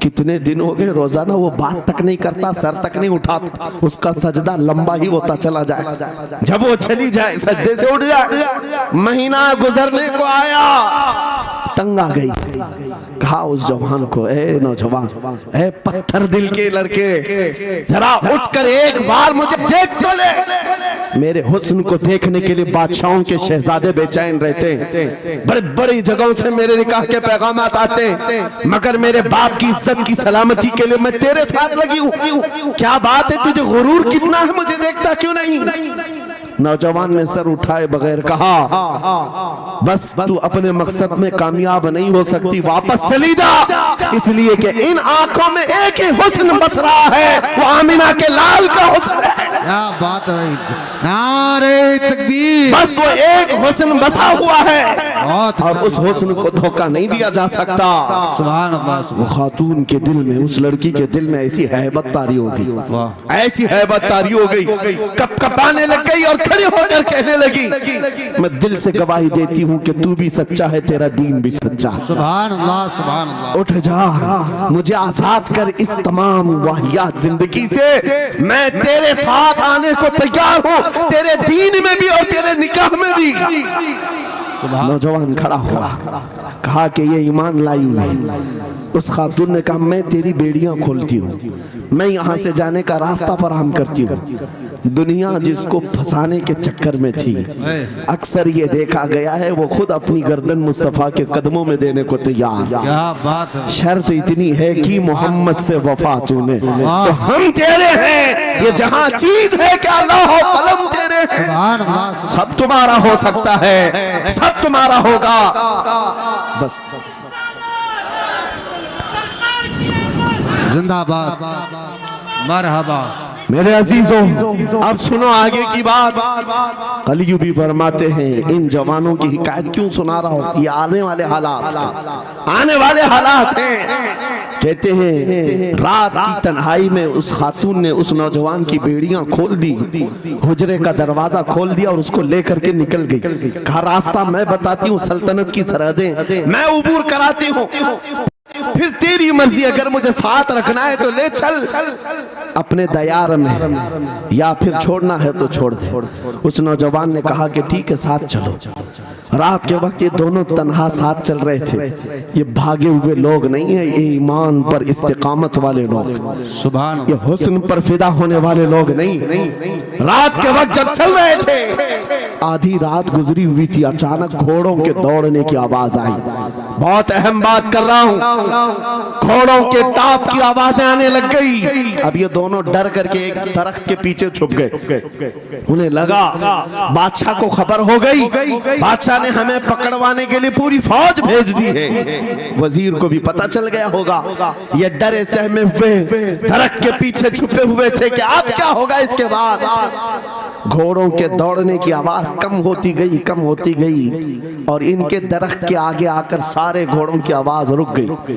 कितने दिन हो गए रोजाना वो बात तक नहीं करता, सर तक नहीं उठाता, उसका सजदा लंबा ही होता चला जाए। जब वो चली जाए सजदे से उठ जाए। महीना गुजरने को आया, तंग आ गई, कहा उस जवान को, ए नौजवान, ए पत्थर दिल के लड़के, जरा उठकर एक बार मुझे देख तो ले। मेरे हुस्न को देखने के लिए बादशाहों के शहजादे बेचैन रहते हैं, बड़े बड़ी जगहों से मेरे निकाह के पैगाम आते हैं, मगर मेरे बाप की इज्जत की सलामती के लिए मैं तेरे साथ लगी हूँ। क्या बात है, तुझे गुरूर कितना है, मुझे देखता क्यों नहीं? नौजवान ने सर उठाए बगैर कहा, बस तू अपने मकसद में कामयाब नहीं हो सकती, वापस चली जा, इसलिए कि इन आंखों में एक ही हुस्न बस रहा है, वो आमिना के लाल का हुस्न है। क्या बात है, नारे तकबीर। बस वो एक हुस्न बसा हुआ है और उस हुस्न को धोखा नहीं दिया जा सकता। सुभान अल्लाह। वो खातून के दिल में, उस लड़की के दिल में ऐसी हैबत तारी हो गई, ऐसी हैबत तारी हो गई, कपकपाने लग गई और खड़ी होकर कहने लगी, मैं दिल से गवाही देती हूँ कि तू भी सच्चा है, तेरा दीन भी सच्चा। सुभान अल्लाह, सुभान अल्लाह। उठ जा, मुझे आजाद कर इस तमाम वाहियात जिंदगी से, मैं तेरे साथ आने को तैयार हूँ, तेरे दीन में भी और तेरे निकाह में भी। नौजवान खड़ा हुआ, कहा कि ये ईमान लाई हुई। उस खातून ने कहा, मैं तेरी बेड़ियां खोलती हूँ, मैं यहाँ से जाने का रास्ता फराहम करती हूँ। दुनिया जिसको फंसाने के चक्कर में थी, अक्सर ये देखा गया है वो खुद अपनी गर्दन मुस्तफा के कदमों में देने को तैयार। क्या बात है। शर्त इतनी है कि मोहम्मद से वफा तूने, तो हम तेरे हैं, ये जहां चीज है कि अल्लाह हो कलम तेरे हैं। सुभान अल्लाह। सब तुम्हारा हो सकता है, सब तुम्हारा होगा। बस जिंदाबाद, मरहबा। मेरे अजीजों, अब सुनो आगे की बात। कलियू भी फरमाते हैं, इन जवानों की हिकायत क्यों सुना रहा हूं, ये आने वाले हालात, आने वाले हालात हैं। कहते हैं रात की तन्हाई में उस खातून ने उस नौजवान की बेड़ियां खोल दी, हुजरे का दरवाजा खोल दिया और उसको लेकर के निकल गई। कहा रास्ता मैं बताती हूँ, सल्तनत की सरहदें मैं उबूर कराती हूँ, फिर तेरी मर्जी, अगर मुझे साथ रखना है तो ले चल अपने दयार में, या फिर छोड़ना है तो छोड़ दे। उस नौजवान ने कहा कि ठीक है साथ चलो। रात के वक्त ये दोनों तन्हा साथ चल रहे थे। ये भागे हुए लोग नहीं है, ये ईमान पर इस्तिकामत वाले लोग, सुभान ये हुस्न पर फिदा होने वाले लोग नहीं। रात के वक्त जब चल रहे थे, आधी रात गुजरी हुई थी, अचानक घोड़ों के दौड़ने की आवाज आई। बहुत अहम बात कर रहा हूँ, घोड़ों के टाप की आवाजें आने लग गई। अब ये दोनों डर करके एक दरख्त के पीछे छुप गए। उन्हें लगा बादशाह को खबर हो गई, बादशाह ने हमें पकड़वाने के लिए पूरी फौज भेज दी है। वजीर को भी पता चल गया होगा। ये डरे सहमे हुए दरख्त के पीछे छुपे हुए थे कि अब क्या होगा इसके बाद। घोड़ों के दौड़ने की आवाज कम होती गई, कम होती गई, और इनके दरख्त के आगे आकर सारे घोड़ों की आवाज रुक गई,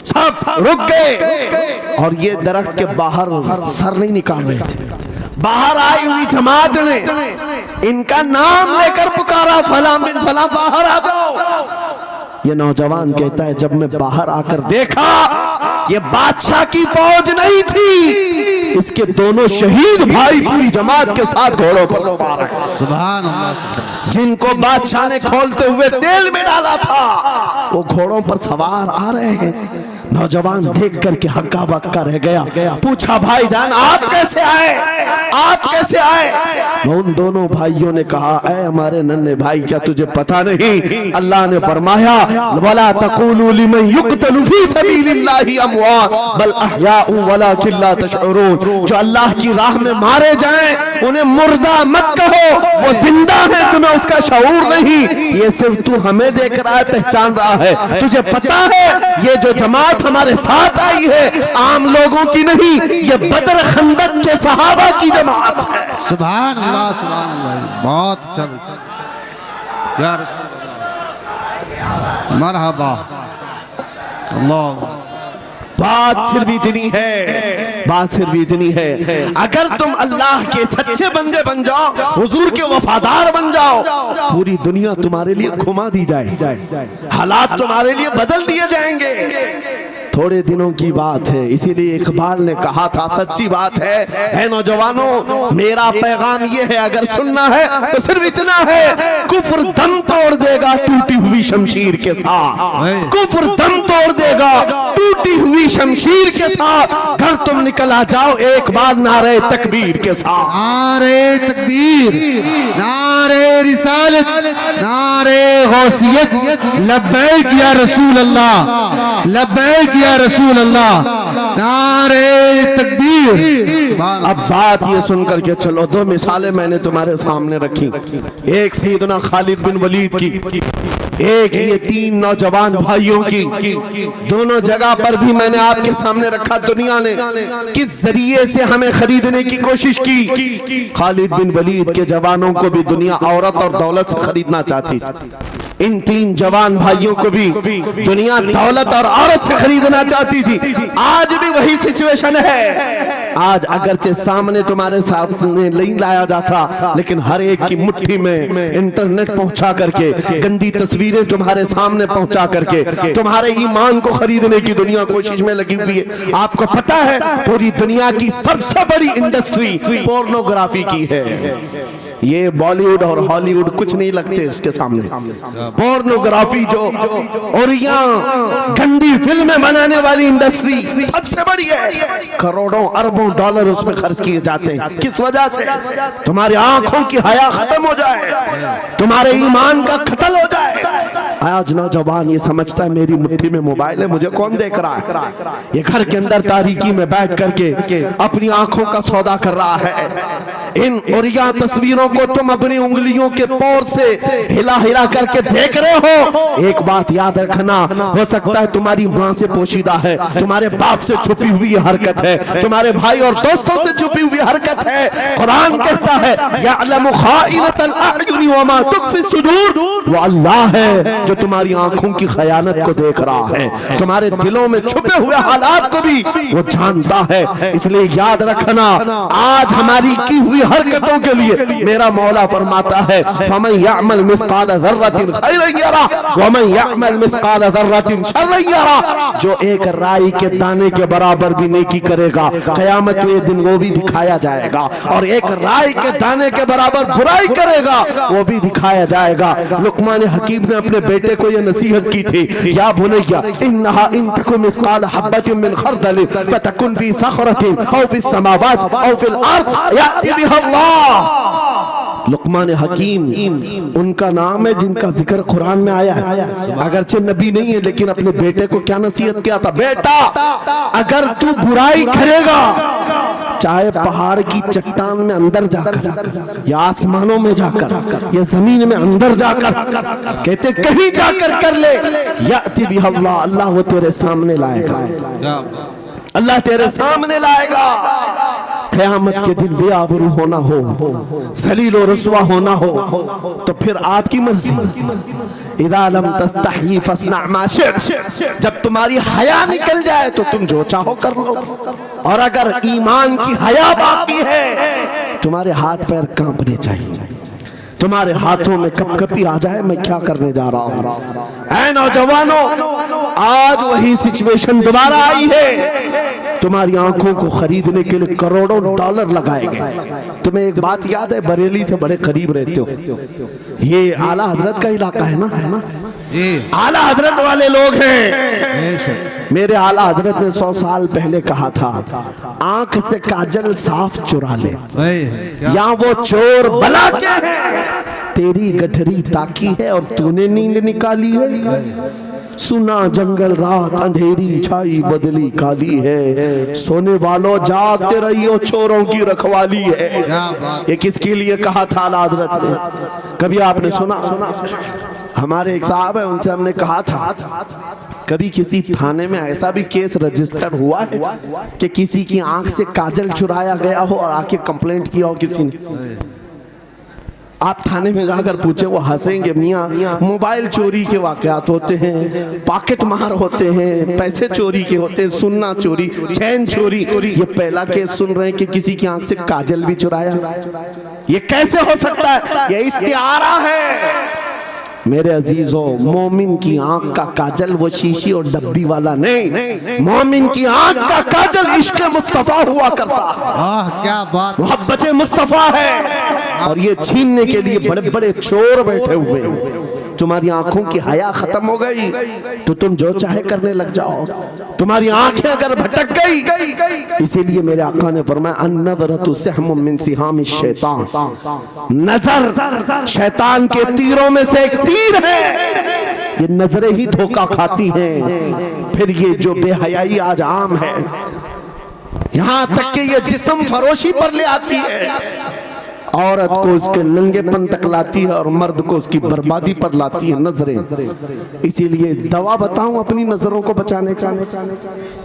सब रुक गए। और ये दरख्त के बाहर सर नहीं निकाल रहे थे। बाहर आई हुई जमात ने इनका नाम लेकर पुकारा, फला बिन फला बाहर आ जाओ। ये नौजवान कहता है, जब मैं बाहर आकर देखा ये बादशाह की फौज नहीं थी, इसके दोनों शहीद भाई पूरी जमात के साथ घोड़ों पर सवार हैं। सुभान अल्लाह। जिनको बादशाह ने खोलते हुए तेल में डाला था, वो घोड़ों पर सवार आ रहे हैं। नौजवान देख करके हक्का बक्का रह गया। पूछा भाईजान आप कैसे आए, आप कैसे आए? उन दोनों भाइयों ने कहा ऐ हमारे नन्हे भाई क्या तुझे पता नहीं, अल्लाह ने फरमाया वला तक़ूलू लिमन युक़तलु फी सबीलिल्लाहि अमवात बल अहयाउ वलाकिन ला तशऊरून। जो अल्लाह की राह में मारे जाएं उन्हें मुर्दा मत कहो, वो जिंदा है, तुम्हें उसका शऊर नहीं। ये सिर्फ तू हमें देख रहा है, पहचान रहा है। तुझे पता है ये जो जमात हमारे साथ आई है आम लोगों की नहीं, ये बदर खंदक के सहाबा की जमात है। सुभान अल्लाह, सुभान अल्लाह, बहुत अच्छा या रसूल अल्लाह, मरहबा। अल्लाह, बात सिर्फ इतनी है, बात सिर्फ इतनी है, अगर तुम अल्लाह के सच्चे बंदे बन जाओ, हुजूर के वफादार बन जाओ, पूरी दुनिया तुम्हारे लिए घुमा दी जाए, हालात तुम्हारे लिए बदल दिए जाएंगे। थोड़े दिनों की बात है, इसीलिए इकबाल ने कहा था सच्ची बात है नौजवानों मेरा पैगाम ये है, अगर सुनना है तो सिर्फ इतना है, कुफ्र दम तोड़ देगा टूटी हुई शमशीर के साथ, कुफ्र दम तोड़ देगा टूटी हुई शमशीर के साथ। घर तुम निकल आ जाओ एक बार नारे तकबीर के साथ, नारे तकबीर, नारे रिसालत, नारे गौसियत, लब्बैक या रसूल अल्लाह, लब्बैक या रसूल अल्लाह, नारे तकबीर। अब बात ये सुनकर के चलो, दो मिसालें मैंने तुम्हारे सामने रखी, एक सैयदना खालिद बिन वलीद की, एक ये तीन नौजवान भाइयों की। दोनों जगह पर भी मैंने आपके सामने रखा दुनिया ने किस जरिए से हमें खरीदने की कोशिश की। खालिद बिन वलीद के जवानों को भी दुनिया औरत और दौलत से खरीदना चाहती थी, इन तीन जवान भाइयों को भी दुनिया दौलत और औरत से खरीदना चाहती थी। आज भी वही सिचुएशन है। आज अगरचे सामने तुम्हारे सामने नहीं लाया जाता, लेकिन हर एक की मुट्ठी में इंटरनेट पहुंचा करके, गंदी तस्वीरें तुम्हारे सामने पहुंचा करके तुम्हारे ईमान को खरीदने की दुनिया कोशिश में लगी हुई है। आपको पता है पूरी दुनिया की सबसे बड़ी इंडस्ट्री पोर्नोग्राफी की है। ये बॉलीवुड और हॉलीवुड कुछ नहीं लगते उसके सामने। पोर्नोग्राफी जो और यहाँ गंदी फिल्में बनाने वाली इंडस्ट्री सबसे बड़ी है। करोड़ों अरबों डॉलर उसमें खर्च किए जाते हैं। किस वजह से? तुम्हारी आंखों की हया खत्म हो जाए, तुम्हारे ईमान का कत्ल हो जाए। आज नौजवान ये समझता है मेरी मुट्ठी में मोबाइल है, मुझे कौन देख रहा है। ये घर के अंदर तारीकी में बैठ करके अपनी आंखों का सौदा कर रहा है। इन और यहाँ तस्वीरों को तुम अपनी उंगलियों के पोर से हिला हिला करके देख रहे हो। एक बात याद रखना, हो सकता है तुम्हारी माँ से पोशीदा है, तुम्हारे बाप से छुपी हुई हरकत है, तुम्हारे भाई और दोस्तों से छुपी हुई हरकत है। कुरान कहता है यअलमु खाइनतल अयुनि व मा तुख्फी सुदूर, वो अल्लाह है जो तुम्हारी आंखों की खयानत को देख रहा है, तुम्हारे दिलों में छुपे हुए हालात को भी वो जानता है। इसलिए याद रखना, आज हमारी की हुई हरकतों के लिए मेरा मौला फरमाता है फमन यअमल मिस्काल ज़र्रतिन खैरन यरा व मन यअमल मिस्काल ज़र्रतिन शर्रन यरा। जो एक राई के दाने के बराबर भी नेकी करेगा, क़यामत के दिन वो भी दिखाया जाएगा, और एक राई के दाने के बराबर बुराई करेगा वो भी दिखाया जाएगा। लुक़मान हकीम ने अपने बेटे को ये नसीहत की थी, या बुनय्या इन्नहा इन तकु मिस्काल हब्बतिन मिन खर्दल फतकुन फी सखरतिन औ फी समावात औ फिल अर्द याति बिहा अल्लाह। लुक़मान हकीम उनका नाम है जिनका जिक्र कुरान में आया है, अगरचे नबी नहीं है, लेकिन अपने बेटे को क्या नसीहत किया था, बेटा अगर तू बुराई करेगा, चाहे पहाड़ की चट्टान में अंदर जाकर या आसमानों में जाकर या जमीन में अंदर जाकर, कहते कहीं जाकर कर ले, याति बिहा अल्लाह, अल्लाह वो तेरे सामने लाएगा, अल्लाह तेरे सामने लाएगा। क़यामत के दिन बेआबरू होना हो, ज़लील और रुसवा होना हो, तो फिर आपकी मर्जी। इज़ा लम तस्तही फस्ना मा शि'त, जब तुम्हारी हया निकल जाए तो तुम जो चाहो कर लो, और अगर ईमान की हया बाकी है तुम्हारे हाथ पैर कांपने चाहिए, तुम्हारे हाथों में कपकपी आ जाए मैं क्या करने जा रहा हूँ। ऐ नौजवानों, आज वही सिचुएशन दोबारा आई है। तुम्हारी आंखों को खरीदने के लिए करोड़ों डॉलर लगाए गए। तुम्हें एक बात याद है, बरेली से बड़े करीब रहते हो, ये आला हजरत का इलाका है ना, जी आला हजरत वाले लोग हैं। बेशक। मेरे आला हजरत ने 100 साल पहले कहा था, आंख से काजल साफ चुरा ले, क्या? या वो चोर बला के हैं, तेरी गठरी ताकी है और तूने नींद निकाली है। सुना जंगल रात अंधेरी छाई बदली काली है, सोने वालों जागते रहियो चोरों की रखवाली है। क्या बात। ये किसके लिए कहा था आला हजरत ने? कभी आपने सुना? हमारे एक साहब है, उनसे हमने कहा था, कभी किसी थाने में ऐसा भी केस रजिस्टर हुआ है कि किसी की आंख से काजल चुराया गया हो और आके कंप्लेंट किया हो किसी ने? आप थाने में जाकर पूछे, वो हंसेंगे। मियाँ, मोबाइल चोरी के वाकयात होते हैं, पॉकेट मार होते हैं, पैसे चोरी के होते हैं, सुन्ना चोरी, चैन चोरी। ये पहला केस सुन रहे हैं कि किसी की आंख से काजल भी चुराया। ये कैसे हो सकता है? ये इस्तिआरा है। मेरे अजीजों, मोमिन की आंख का काजल वो शीशी और डब्बी वाला नहीं, मोमिन की आंख का काजल इश्क मुस्तफा हुआ करता। क्या बात। मोहब्बत मुस्तफा है। और ये छीनने के लिए बड़े बड़े चोर बैठे हुए हैं। तुम्हारी आंखों की हया खत्म हो गई तो तुम जो चाहे करने लग जाओ। तुम्हारी आंखें अगर भटक गई, इसीलिए मेरे आका ने फरमाया, अन्नज़रतु सहमुम मिन सिहामि शैतान, नजर शैतान के तीरों में से एक तीर है। ये नजरें ही धोखा खाती हैं। फिर ये जो बेहयाई आज आम है, यहाँ तक कि ये जिस्म फरोशी पर ले आती है। औरत को उसके नंगेपन तक लाती है और मर्द को उसकी बर्बादी पर लाती है नजरें। इसीलिए दवा बताऊं अपनी नजरों को बचाने का?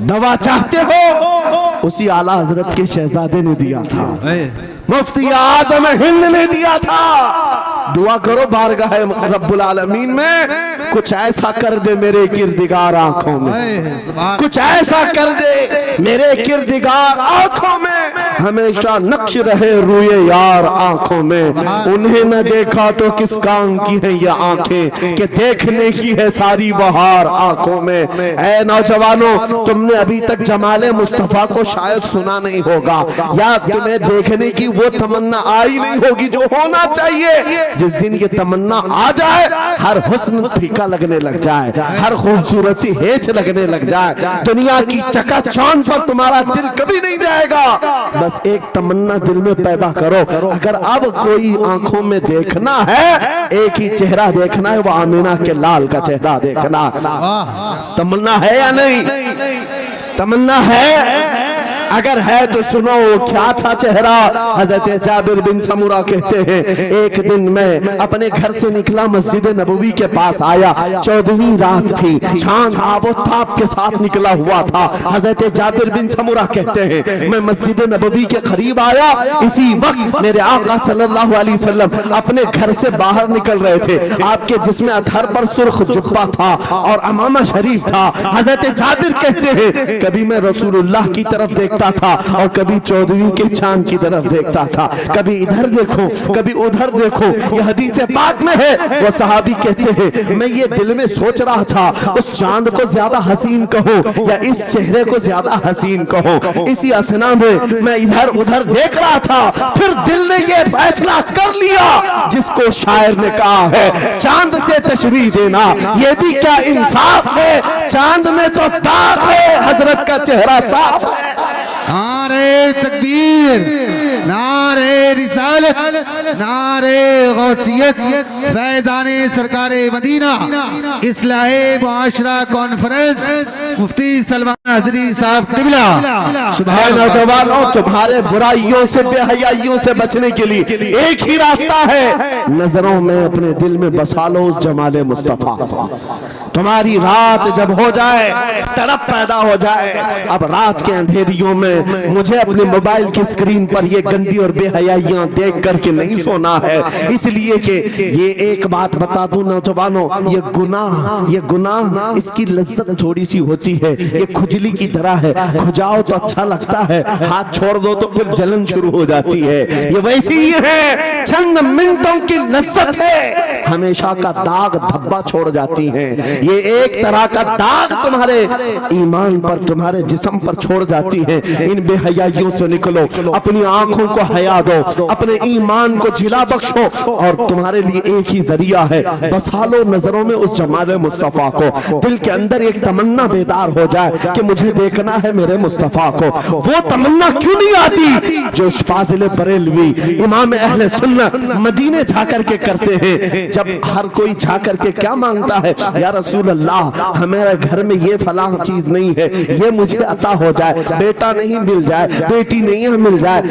दवा चाहते हो? उसी आला हजरत के शहजादे ने दिया था, मुफ्ती आजम हिंद ने दिया था। दुआ करो बारगाह रब्बुल आलमीन में, कुछ ऐसा कर दे मेरे किरदिगार आंखों में, कुछ ऐसा कर दे मेरे किरदिगार आंखों में, हमेशा नक्श रहे रूए यार आंखों में। उन्हें न देखा तो किस काम की है ये आंखें, कि देखने की है सारी बहार आंखों में। ऐ नौजवानों, तुमने अभी तक जमाले मुस्तफा को शायद सुना नहीं होगा, या तुम्हें देखने की वो तमन्ना आई नहीं होगी जो होना चाहिए। जिस दिन ये तमन्ना आ जाए, हर हुस्न फीका लगने लग जाए, हर खूबसूरती हेच लगने लग जाए, दुनिया की चकाचौंध पर तुम्हारा दिल कभी नहीं जाएगा। बस एक तमन्ना दिल में पैदा करो, अगर अब कोई आंखों में देखना है, एक ही चेहरा देखना है, वो आमीना के लाल का चेहरा देखना। तमन्ना है या नहीं? तमन्ना है? अगर है तो सुनो, क्या था चेहरा? हजरत जाबिर बिन समूरा कहते हैं, एक दिन मैं अपने घर से निकला, मस्जिद नबवी के पास आया, 14वीं रात थी, चांद आबोताब के साथ निकला हुआ था। हजरत जाबिर बिन समूरा कहते हैं, मैं मस्जिद नबवी के करीब आया, इसी वक्त मेरे आका सल्लल्लाहु अलैहि वसल्लम अपने घर से बाहर निकल रहे थे। आपके जिस्म अतहर पर सुर्ख जुब्बा था और अमामा शरीफ था। हजरत जाबिर कहते हैं, कभी मैं रसूलुल्लाह की तरफ देखता था और कभी 14वीं के चांद की तरफ देखता था, कभी इधर देखो कभी उधर देखो। ये हदीस पाक में है। वो सहाबी कहते हैं, मैं ये दिल में सोच रहा था, उस चांद को ज्यादा हसीन कहो या इस चेहरे को ज्यादा हसीन कहो। इसी असना में मैं इधर उधर देख रहा था, फिर दिल ने ये फैसला कर लिया जिसको शायर ने कहा है, चांद से तशबीह देना ये भी क्या इंसाफ है, चांद में तो दाग है, हजरत का चेहरा साफ है। नारे तकबीर, नारे रिसालत, नारे गौसियत, फैज़ाने सरकारे मदीना, इस्लाहे मुआशरा कॉन्फ्रेंस, मुफ्ती सलमान हजरी साहब किबला। नौजवानों, तुम्हारे बुराइयों से बेहयाइयों से बचने के लिए एक ही रास्ता है, नजरों में अपने दिल में बसा लो उस जमाले मुस्तफा को। तुम्हारी रात जब हो जाए, तड़प पैदा हो जाए, अब रात के अंधेरियों में मुझे अपने मोबाइल की स्क्रीन पर ये गंदी और बेहयाइयां देख करके नहीं सोना है। इसलिए कि ये एक बात बता दूं नौजवानों, ये गुनाह इसकी लज्जत थोड़ी सी होती है, ये खुजली की तरह है, खुजाओ तो अच्छा लगता है, हाथ छोड़ दो तो फिर जलन शुरू हो जाती है। ये वैसी ही है, चंद मिनटों की लज्जत है, हमेशा का दाग धब्बा छोड़ जाती है। ये एक तरह का दाग तुम्हारे ईमान पर, तुम्हारे जिस्म पर छोड़ जाती है। इन बेहयाइयों से निकलो, अपनी आंखों आंखों को हया दो, अपने ईमान को जिला बख्शो, और तुम्हारे लिए एक ही जरिया है, बसा लो नजरों में उस जमाल मुस्तफा को। दिल के अंदर एक तमन्ना बेदार हो जाए कि मुझे देखना है मेरे मुस्तफा को। वो तमन्ना क्यों नहीं आती जो फाजिल बरेलवी इमाम अहले सुन्नत मदीने जाकर के करते हैं। जब हर कोई जाकर के क्या मांगता है, या रसूल अल्लाह हमारे घर में ये फलां चीज नहीं है, ये मुझे अता हो जाए, बेटा नहीं मिल जाए, बेटी नहीं मिल जाए,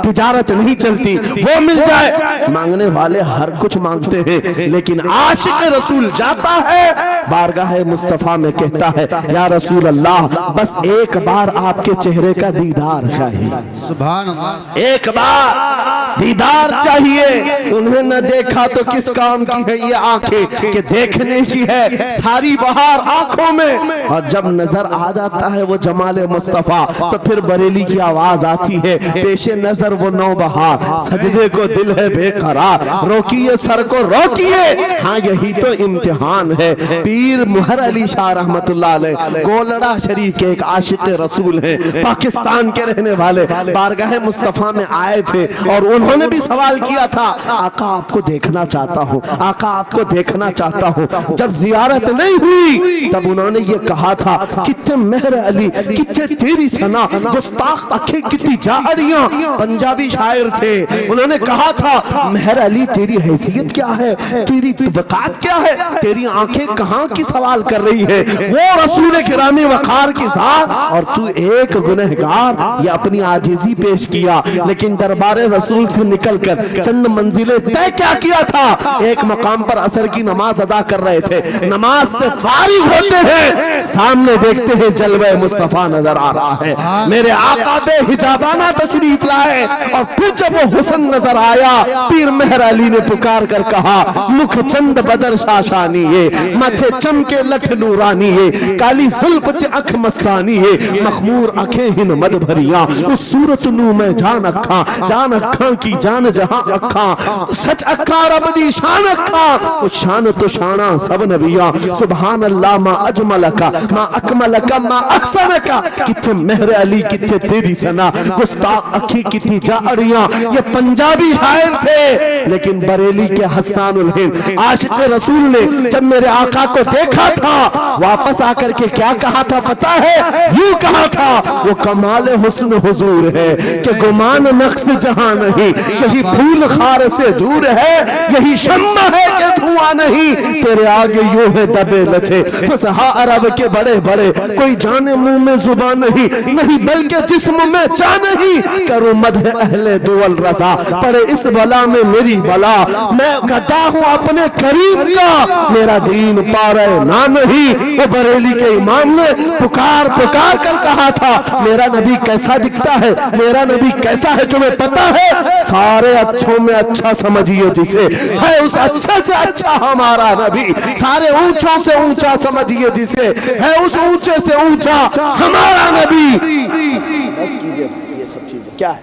तिजारत नहीं चलती, वो मिल जाए। मांगने वाले हर कुछ मांगते हैं, लेकिन आशिक रसूल जाता है बारगाह मुस्तफा में, कहता है या रसूल अल्लाह बस एक बार आपके चेहरे का दीदार चाहिए, सुभान अल्लाह, एक बार दीदार चाहिए। उन्हें न देखा तो किस काम की है ये आंखें कि देखने की है सारी बहार आंखों में। और जब नजर आ जाता है वो जमाले मुस्तफा, तो फिर बरेली की आवाज आती है, पेशे नजर वो नौबहार, सजदे को दिल है बेकरार, रोकिए सर को रोकिए, हाँ यही तो इम्तिहान है। पीर मुहर अली शाह रहमतुल्लाह अलैह गोलड़ा शरीफ के एक आशिक रसूल हैं, पाकिस्तान के रहने वाले, बारगाह मुस्तफा में आए थे और उन्होंने भी सवाल किया था, आका आपको देखना चाहता हूँ, आका आपको देखना चाहता हूँ। जब जियारत नहीं हुई तब उन्होंने ये कहा था, कितने मेहर अली, कितने तेरी सना, गुस्ताख आंखें कितनी जारियां। पंजाबी शायर थे, उन्होंने कहा था मेहर अली तेरी हैसियत क्या है, तेरी तबकात क्या है, तेरी आंखें कहाँ की सवाल कर रही है, वो रसूल किरामी वकार की जात और तू एक गुनहगार। ये अपनी आजिजी पेश किया, लेकिन दरबारे रसूल से निकलकर चंद मंजिलें तय क्या किया था। एक मकाम पर असर की नमाज अदा कर रहे थे, नमाज से फारिग होते हैं, सामने देखते हैं जलवे मुस्तफा नजर आ रहा है, मेरे आका बेहिजाबाना तशरीफ लाए। और फिर जब वो हुस्न नजर आया, पीर मेहर अली ने पुकार कर कहा, मुख चंद बदर शाशानी है, माथे चमके लठ नूरानी है, काली जुल्फ ते अख मस्तानी है, मखमूर अखें हिन मद भरिया, उस सूरत नू मैं जान अखा की जान जहां अखा, सच अखा रब दी शान अखा, उस शान तो शाना सब नबिया, सुभान अल्लाह मा अजमल का मा अकमल का मा अहसन का। किथे मेहर अली किथे तेरी सना, गुस्ताख अखी किथी जारियां। ये पंजाबी शायर थे, लेकिन बरेली के हस्सानुल हिंद आशिक रसूल ने जब मेरे आका को देखा था, वापस आकर के क्या कहा था पता है, यूं कहा था, वो कमाल हुस्न हुजूर है कि गुमान नक्श जहां नहीं, यही फूल खार से दूर है, यही शम्मा है कि धुआं नहीं, तेरे आगे यूं है दबे लचे फसहा अरब के बड़े बड़े, कोई जाने मुंह में जुबान नहीं, नहीं बल्कि जिस्म में जान नहीं, करूं मदह अहले दुअल रजा, पड़े इस बला में मेरी बला, मैं गदा हूं अपने करीम का, मेरा दीन पारे ना नहीं। वो बरेली के इमाम ने पुकार पुकार कर कहा था, मेरा नबी कैसा दिखता है, मेरा नबी कैसा है तुम्हें पता है, सारे अच्छों में अच्छा समझिए जिसे, है उस अच्छे से अच्छा हमारा नबी, सारे ऊंचों से ऊंचा समझिए जिसे, है उस ऊंचे से ऊंचा हमारा नबी। ये सब चीजें क्या है,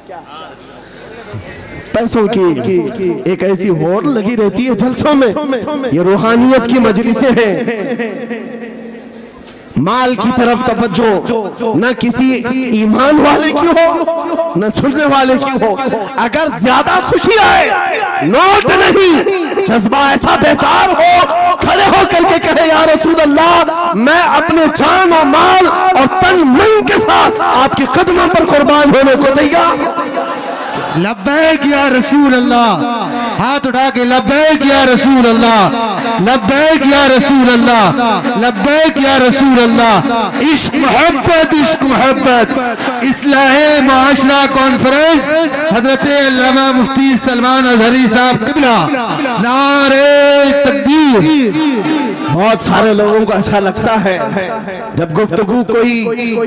पैसों की एक ऐसी होड़ लगी रहती है जलसों में, ये रूहानियत की मजलिसें हैं। माल की तरफ तवज्जो न किसी ईमान वाले की हो न सुनने वाले की हो। अगर ज्यादा खुशी आए, नोट नहीं, जज्बा ऐसा बेकार हो, खड़े होकर के कहे या रसूल अल्लाह मैं अपने जान और माल और तन मन के साथ आपके कदमों पर कुर्बान होने को तैयार। लब्बैक या रसूल अल्लाह, हाथ उठा के लब्बैक या रसूल अल्लाह, लब्बैक या रसूल अल्लाह, लब्बैक या रसूल अल्लाह। इश्क मोहब्बत इस्लाहे माशरा कॉन्फ्रेंस हजरत अल्लामा मुफ्ती सलमान अजहरी साहब किबला, नारे तकबीर। बहुत सारे लोगों को ऐसा लगता है जब गुफ्तगू कोई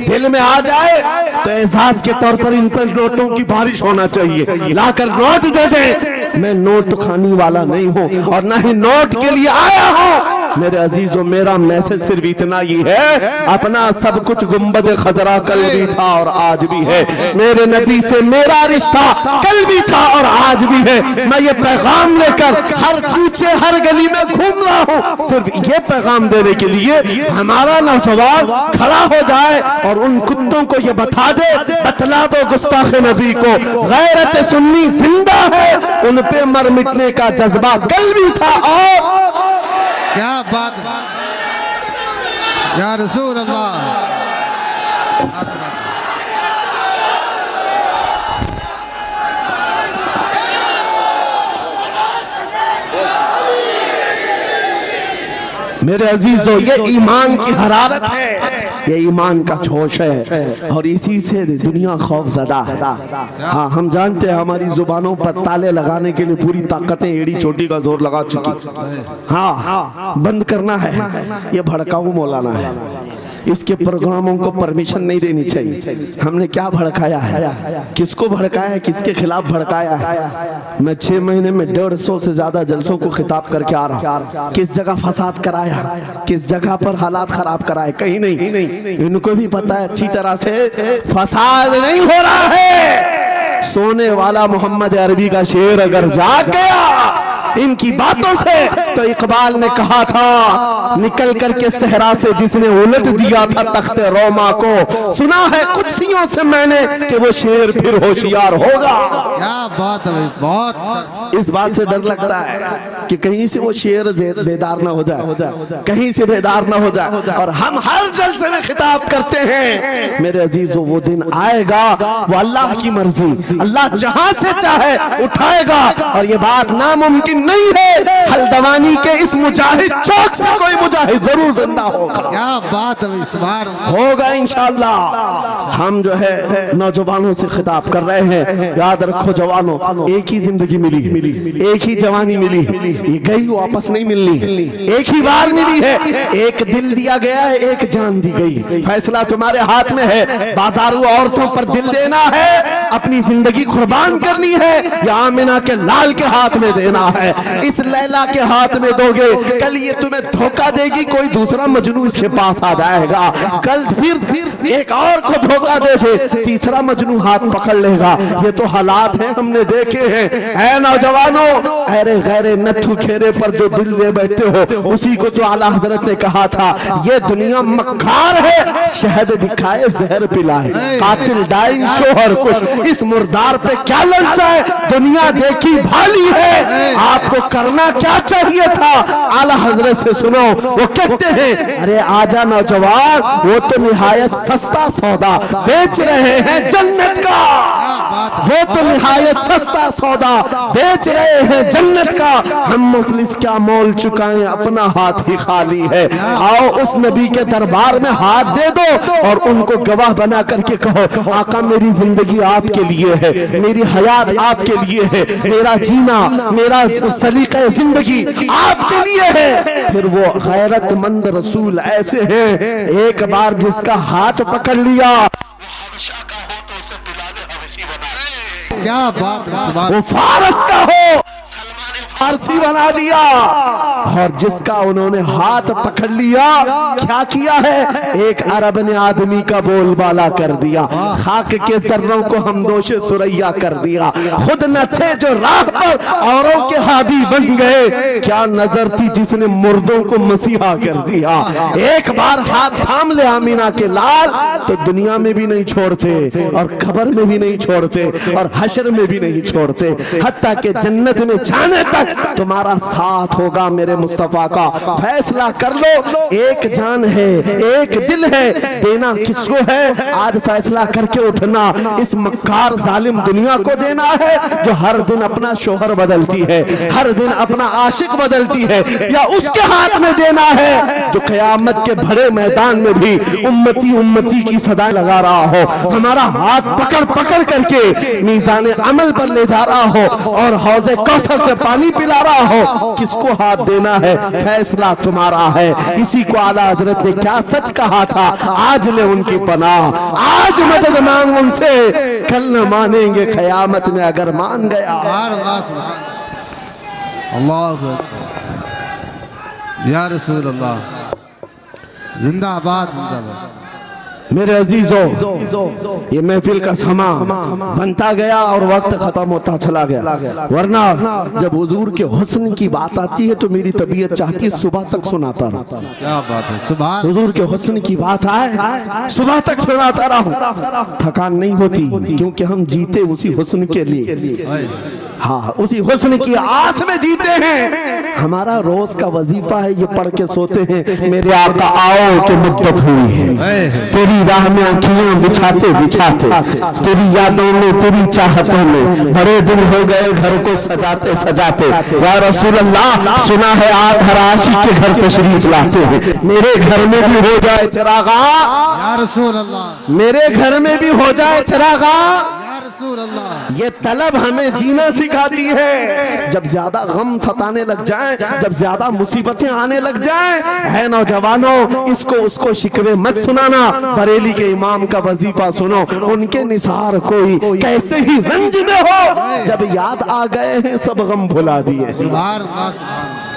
दिल में आ जाए तो एहसास के तौर पर इन पर नोटों की बारिश होना चाहिए, लाकर नोट दे दे। मैं नोट खाने वाला नहीं हूँ और ना ही नोट के लिए आया हूँ। मेरे अजीजों, मेरा मैसेज सिर्फ इतना ही है, अपना सब कुछ गुंबद खजरा कल भी था और आज भी है। मेरे नबी से मेरा रिश्ता कल भी था और आज भी है। मैं ये पैगाम लेकर हर कूचे हर गली में घूम रहा हूँ, सिर्फ ये पैगाम देने के लिए हमारा नौजवान खड़ा हो जाए और उन कुत्तों को ये बतला दो गुस्ताखे नबी को, गैरत सुन्नी जिंदा है, उन पे मर मिटने का जज्बा कल भी था। और क्या बात है या रसूल अल्लाह। मेरे अजीजों, ये ईमान की हरारत है, ये ईमान का जोश है और इसी से दुनिया खौफजदा है। हाँ, हम जानते हैं हमारी जुबानों पर ताले लगाने के लिए पूरी ताकतें एड़ी चोटी का जोर लगा चुकी। हाँ, बंद करना है, ये भड़काऊ मौलाना है, इसके प्रोग्रामों को परमिशन नहीं देनी चाहिए। हमने क्या भड़काया है, किसको भड़काया है, किसके खिलाफ भड़काया है। मैं 6 महीने में 150 से ज्यादा जलसों को खिताब करके आ रहा हूँ। किस जगह फसाद कराया, किस जगह पर हालात खराब कराए, कहीं नहीं। इनको भी पता है अच्छी तरह से फसाद नहीं हो रहा है। सोने वाला मोहम्मद अरबी का शेर अगर जाग गया इनकी बातों से, तो इकबाल ने कहा था निकल करके सहरा से जिसने उलट दिया था तख्ते रोमा को, सुना है कुत्सियों से मैंने कि वो शेर फिर होशियार होगा। क्या बात है, बहुत इस बात से डर लगता है कि कहीं से वो शेर बेदार ना हो जाए, कहीं से बेदार ना हो जाए। और हम हर जलसे में खिताब करते हैं, मेरे अजीजों वो दिन आएगा, वो अल्लाह की मर्जी, अल्लाह जहां से चाहे उठाएगा। और ये बात नामुमकिन नहीं है, हल्द्वानी के इस मुजाहिद चौक से कोई मुजाहिद जरूर जिंदा होगा। क्या बात है, इस बार होगा इंशाअल्लाह। हम जो है नौजवानों से खिताब कर रहे हैं, याद रखो जवानों, एक ही जिंदगी मिली है, एक ही जवानी मिली है, ये गई वापस नहीं मिलनी है, एक ही बार मिली है। एक दिल दिया गया है, एक जान दी गई, फैसला तुम्हारे हाथ में है। बाजारू औरतों पर दिल देना है, अपनी जिंदगी कुर्बान करनी है, या आमिना के लाल के हाथ में देना है। इस लैला के हाथ में दोगे, कल ये तुम्हें धोखा देगी, कोई दूसरा मजनू इसके पास आ जाएगा, कल फिर एक और को धोखा दे दे, तीसरा मजनू हाथ पकड़ लेगा। ये तो हालात हैं, हमने देखे हैं। ऐ नौजवानों, अरे गैरे नथु खेरे पर जो दिल दे बैठे हो, उसी को तो आला हजरत ने कहा था, ये दुनिया मक्कार है, शहद दिखाए जहर पिलाए, कातिल डाइन शोहर कुछ, इस मुर्दार पे क्या ललचा है, दुनिया देखी भाली है, आपको करना क्या चाहिए था। आला हजरत से सुनो, वो कहते हैं, अरे आजा नौजवान, वो तो निहायत सस्ता सौदा बेच रहे हैं जन्नत का, वो तो निहायत सस्ता सौदा बेच रहे हैं जन्नत का, हम मुफलिस क्या मोल चुकाएं, अपना हाथ ही खाली है। आओ उस नबी के दरबार में हाथ दे दो और उनको गवाह बना करके कहो, आका मेरी जिंदगी आपके लिए है, मेरी हयात आपके लिए है, मेरा जीना, मेरा सलीका जिंदगी आपके लिए है। फिर वो गैरतमंद रसूल ऐसे हैं, एक बार जिसका हाथ पकड़ लिया, क्या बात है, वो फारस का हो फारसी बना दिया, और जिसका उन्होंने हाथ पकड़ लिया, क्या किया है, एक अरब ने आदमी का बोलबाला कर दिया, खाक के सर्रों को हमदोशे सुरैया कर दिया, खुद न थे जो राह पर औरों के हादी बन गए, क्या नजर थी जिसने मुर्दों को मसीहा कर दिया। एक बार हाथ थाम ले आमीना के लाल, तो दुनिया में भी नहीं छोड़ते और खबर में भी नहीं छोड़ते और हशर में भी नहीं छोड़ते, हत्ता के जन्नत में जाने तक तुम्हारा साथ होगा। मेरे मुस्तफा का फैसला कर लो, एक जान है, एक दिल है, देना किसको है, आज फैसला करके उठना, इस मक्कार जालिम दुनिया को देना है जो हर दिन अपना शोहर बदलती है, हर दिन अपना आशिक बदलती है, या उसके हाथ में देना है जो कयामत के बड़े मैदान में भी उम्मती उम्मती की सदाएं लगा रहा हो, हमारा हाथ पकड़ पकड़ करके मीज़ान अमल पर ले जा रहा हो और हौज़े कौसर से पानी पिला रहा हो। किसको हाथ देना है, फैसला तुम्हारा है। इसी को आला हजरत ने क्या सच कहा था, आज ले उनकी पनाह, आज मदद मांग उनसे, कल न मानेंगे कयामत में अगर मान गया। अल्लाह या रसूल अल्लाह, जिंदाबाद जिंदाबाद। मेरे अजीजों, ये महफिल का समा बनता गया और वक्त खत्म होता चला गया, वरना जब हुजूर के हुस्न की बात आती है तो मेरी तबीयत चाहती है सुबह तक सुनाता रहूं। क्या बात है, सुभान। हुजूर के हुस्न की बात आए सुबह तक सुनाता रहूं, थकान नहीं होती, क्योंकि हम जीते उसी हुस्न के लिए। हाँ, उसी हुस्न की आस में जीते हैं। हमारा रोज का वजीफा है, ये पढ़ के सोते हैं, मेरे आका आओ कि मुद्दत हुई है, तेरी राह में आँखियां बिछाते बिछाते, तेरी यादों में तेरी चाहतों में बड़े दिन हो गए घर को सजाते सजाते। या रसूल अल्लाह, सुना है आप हर आशिक के घर तशरीफ लाते हैं, मेरे घर में भी हो जाए चिरागा, या रसूल अल्लाह, मेरे घर में भी हो जाए चिरागा। या रसूल अल्लाह, ये तलब हमें जीना सिखाती है। जब ज्यादा गम सताने लग जाए, जब ज्यादा मुसीबतें आने लग जाए, है नौजवानों, इसको उसको शिकवे मत सुनाना, बरेली के इमाम का वजीफा सुनो, उनके निसार कोई कैसे ही रंज में हो, जब याद आ गए हैं सब गम भुला दिए, सुभान अल्लाह, सुभान।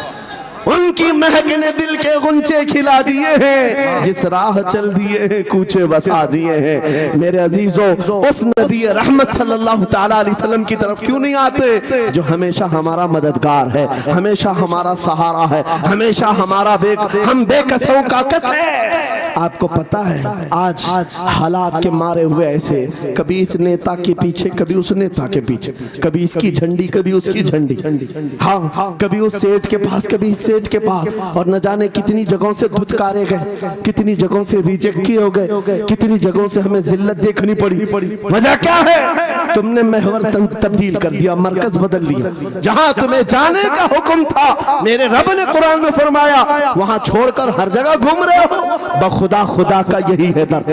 उनकी महक ने दिल के गुंचे खिला दिए हैं, जिस राह चल दिए हैं कूचे बसा दिए हैं। मेरे अजीजों, उस नबी रहमत सल्लल्लाहु ताला अलैहि वसल्लम की तरफ क्यों नहीं आते, जो हमेशा हमारा मददगार है, हमेशा हमारा सहारा है, हमेशा हमारा हम बेकसों का कस है। आपको पता है आज हालात के मारे हुए ऐसे, कभी इस नेता के पीछे, कभी उस नेता के पीछे, कभी इसकी झंडी, कभी उसकी झंडी, हाँ, कभी उस सेठ के पास, कभी इस सेठ के पास, और न जाने कितनी जगहों से धुतकारे गए, कितनी जगहों से रिजेक्ट किए हो गए, कितनी जगहों से हमें जिल्लत देखनी पड़ी। वजह क्या है? तुमने महवर तब्दील कर दिया, मरकज बदल दिया। जहां तुम्हें जाने का हुक्म था, मेरे रब ने कुरान में फरमाया, वहां छोड़कर हर जगह घूम रहे हो। खुदा का यही है दर,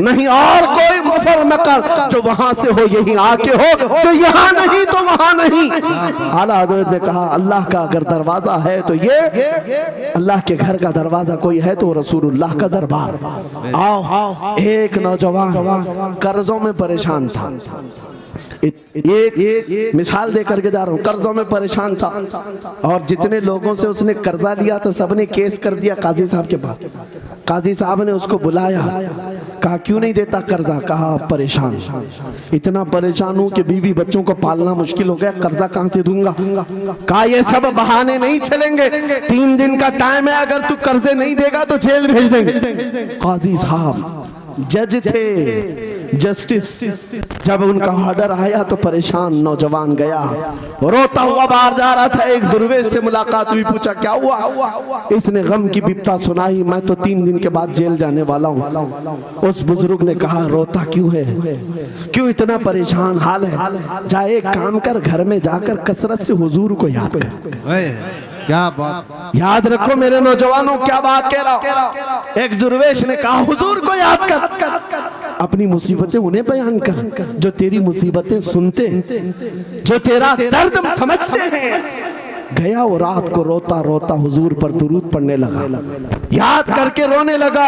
नहीं और कोई मुफर मकर, जो वहां से हो यही आके हो, जो यहाँ नहीं तो वहां नहीं। आला हज़रत ने कहा, अल्लाह का अगर दरवाजा है तो ये अल्लाह के घर का दरवाजा कोई है तो रसूलुल्लाह का दरबार। आओ, एक नौजवान कर्जों में परेशान था, एक मिसाल दे करके जा रहा हूँ, कर्जों में परेशान था, और जितने लोगों से उसने कर्जा लिया था सबने केस कर दिया काजी साहब के पास। काजी साहब ने उसको बुलाया, कहा क्यों नहीं देता कर्जा? कहा परेशान, इतना परेशान हूँ कि बीवी बच्चों को पालना मुश्किल हो गया, कर्जा कहाँ से दूंगा? कहा ये सब बहाने नहीं चलेंगे, 3 दिन का टाइम है, अगर तू कर्जे नहीं देगा तो जेल भेज देंगे। काजी साहब जज थे, जस्टिस, जब उनका ऑर्डर आया तो परेशान नौजवान गया, रोता हुआ बाहर जा रहा था। एक दुर्वेश से मुलाकात हुई, पूछा क्या हुआ? इसने गम की बिपता सुनाई, मैं तो 3 दिन के बाद जेल जाने वाला हूँ। उस बुजुर्ग ने कहा, रोता क्यों है, क्यों इतना परेशान हाल है? जा एक काम कर, घर में जाकर कसरत से हुजूर को याद कर। क्या बात, याद रखो मेरे नौजवानों, क्या बात कह रहा। एक दुर्वेश ने कहा, हुजूर को याद कर, अपनी मुसीबतें उन्हें बयान कर जो तेरी मुसीबतें सुनते, जो तेरा दर्द समझते हैं। गया वो रात को रोता रोता हुजूर पर दुरूद पढ़ने लगा, याद करके रोने लगा।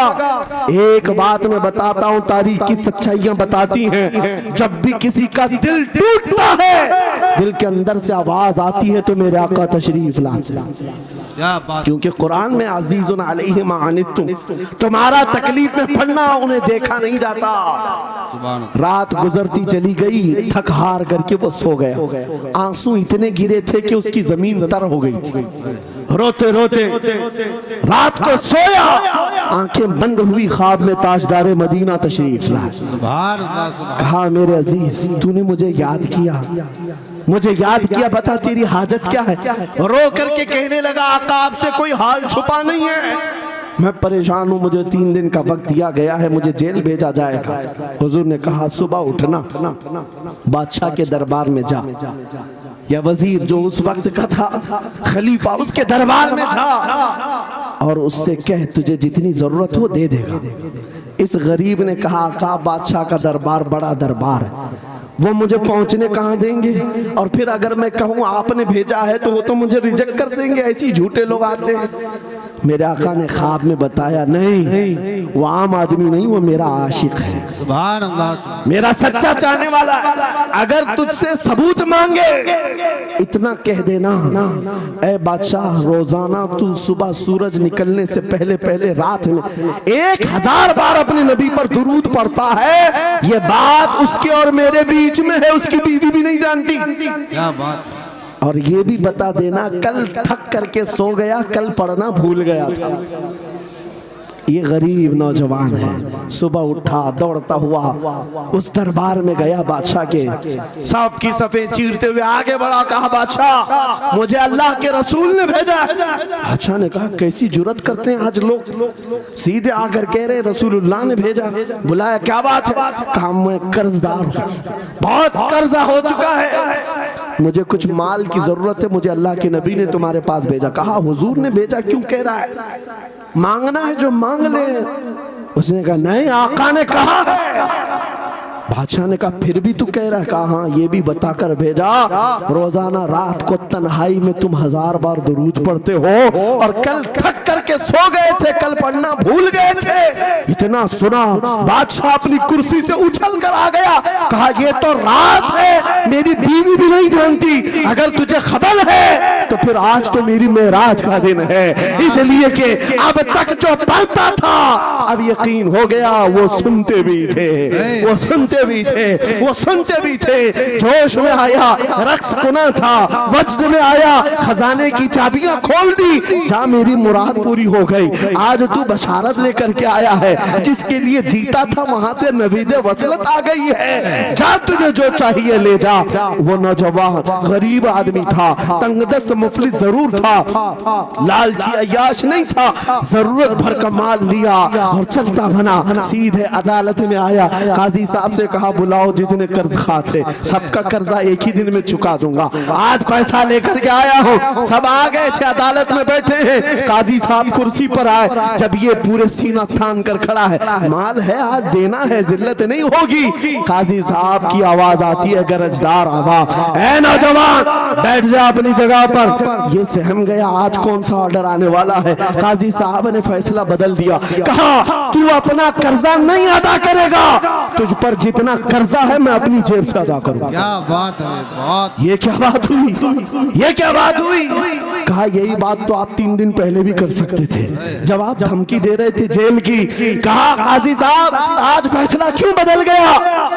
एक बात मैं बताता हूँ, तारीख की सच्चाइयां बताती हैं, जब भी किसी का दिल टूटता है, दिल के अंदर से आवाज आती है तो मेरे आका तशरीफ लाते हैं। क्योंकि कुरान में अज़ीज़ुन अलैहि मा अनित्तुम, तुम्हारा तकलीफ में पड़ना उन्हें देखा नहीं जाता। रात गुजरती चली गई, थक हार करके वो सो गया। आंसू इतने गिरे थे कि उसकी जमीन तर हो गई। रोते रोते रात को सोया, आंखें बंद हुई, ख्वाब में ताजदारे मदीना तशरीफ लाए। कहा मेरे अजीज, तूने मुझे याद किया, मुझे याद किया, बता तेरी हाजत क्या है? रो करके कहने लगा, आका आपसे कोई हाल छुपा नहीं है, मैं परेशान हूँ, मुझे 3 दिन का वक्त दिया गया है, मुझे जेल भेजा जाएगा। हुजूर ने कहा, सुबह उठना, बादशाह के दरबार में जा, या वजीर जो उस वक्त का था, खलीफा, उसके दरबार में जा और उससे कह तुझे जितनी जरूरत हो दे देगा। इस गरीब ने कहा, आका बादशाह का दरबार बड़ा दरबार है, वो मुझे पहुंचने कहाँ देंगे, और फिर अगर मैं कहूँ आपने भेजा है तो वो तो मुझे रिजेक्ट कर देंगे, ऐसे झूठे लोग आते हैं। मेरे आका ने ख्वाब में बताया, नहीं वो आम आदमी नहीं, वो मेरा आशिक है, सुभान अल्लाह, मेरा सच्चा चाहने वाला है। अगर तुझसे सबूत मांगे इतना कह देना, ऐ बादशाह रोजाना तू सुबह सूरज निकलने से पहले पहले रात में 1000 बार अपने नबी पर दुरूद पढ़ता है, ये बात उसके और मेरे बीच में है, उसकी बीवी भी नहीं जानती। क्या बात। और ये भी बता देना, कल थक करके सो गया, कल पढ़ना भूल गया था। ये गरीब नौजवान है, सुबह उठा दौड़ता हुआ उस दरबार में गया बादशाह के, सबकी सफे चीरते हुए आगे बढ़ा, कहा बादशाह मुझे अल्लाह के रसूल ने भेजा। बादशाह ने कहा कैसी जुर्रत करते हैं आज लोग, सीधे आकर कह रहे रसूलुल्लाह ने भेजा। बुलाया, क्या बात है? कहा मैं कर्जदार हूँ, बहुत कर्जा हो चुका है, मुझे कुछ माल की जरूरत है, मुझे अल्लाह के नबी ने तुम्हारे पास भेजा। कहा हुजूर ने भेजा, क्यों कह रहा है? मांगना है जो मांग ले। उसने कहा नहीं, आका ने कहा है। बादशाह ने कहा फिर भी तू कह रहा है? कहा हाँ, ये भी बताकर भेजा रोजाना रात को तन्हाई में तुम 1000 बार दुरूद पढ़ते हो, और कल थक करके सो गए थे, कल पढ़ना भूल गए थे। इतना सुना बादशाह अपनी कुर्सी से उछल कर आ गया, कहा ये तो राज है, मेरी बीवी भी नहीं जानती, अगर तुझे खबर है तो फिर आज तो मेरी मेराज का दिन है, इसलिए कि अब तक जो पढ़ता था अब यकीन हो गया वो सुनते भी थे, वो सुनते भी थे, वो सुनते भी थे। जोश में आया, रक्स गुना था, वज्द में आया, खजाने की चाबियां खोल दी, जा मेरी मुराद पूरी हो गई। आज तू बशारत लेकर के आया है, जिसके लिए जीता था वहां से नवीद वसलत आ गई है, जा तुझे जो चाहिए ले जा। वो नौजवान गरीब आदमी था, तंगदस्त मुफलिस जरूर था, लालची अय्याश नहीं था, जरूरत भर का माल लिया और चलता बना, सीधे अदालत में आया। काजी साहब से कहा बुलाओ जितने कर्ज खा थे, सबका कर्जा एक ही दिन में चुका दूंगा, आज पैसा लेकर के आया हूँ। सब आ गए थे, अदालत में बैठे हैं, काजी साहब कुर्सी पर आए, जब ये पूरे सीना थान कर खड़ा है, माल है आज देना है, जिल्लत नहीं होगी। काजी साहब की आवाज आती है, गरजदार आवाज, ऐ नौजवान बैठ जा अपनी जगह पर। ये सहम गया, आज कौन सा ऑर्डर आने वाला है। काजी साहब ने फैसला बदल दिया, कहा तू अपना कर्जा नहीं अदा करेगा, तुझ पर जितना कर्जा है मैं अपनी जेब से अदा करूंगा। क्या बात है, बहुत। ये क्या बात हुई, ये क्या बात हुई? कहा यही बात तो आप 3 दिन पहले भी कर सकते थे, जब आप धमकी दे रहे थे जेल की। कहा काजी साहब आज फैसला क्यों बदल गया?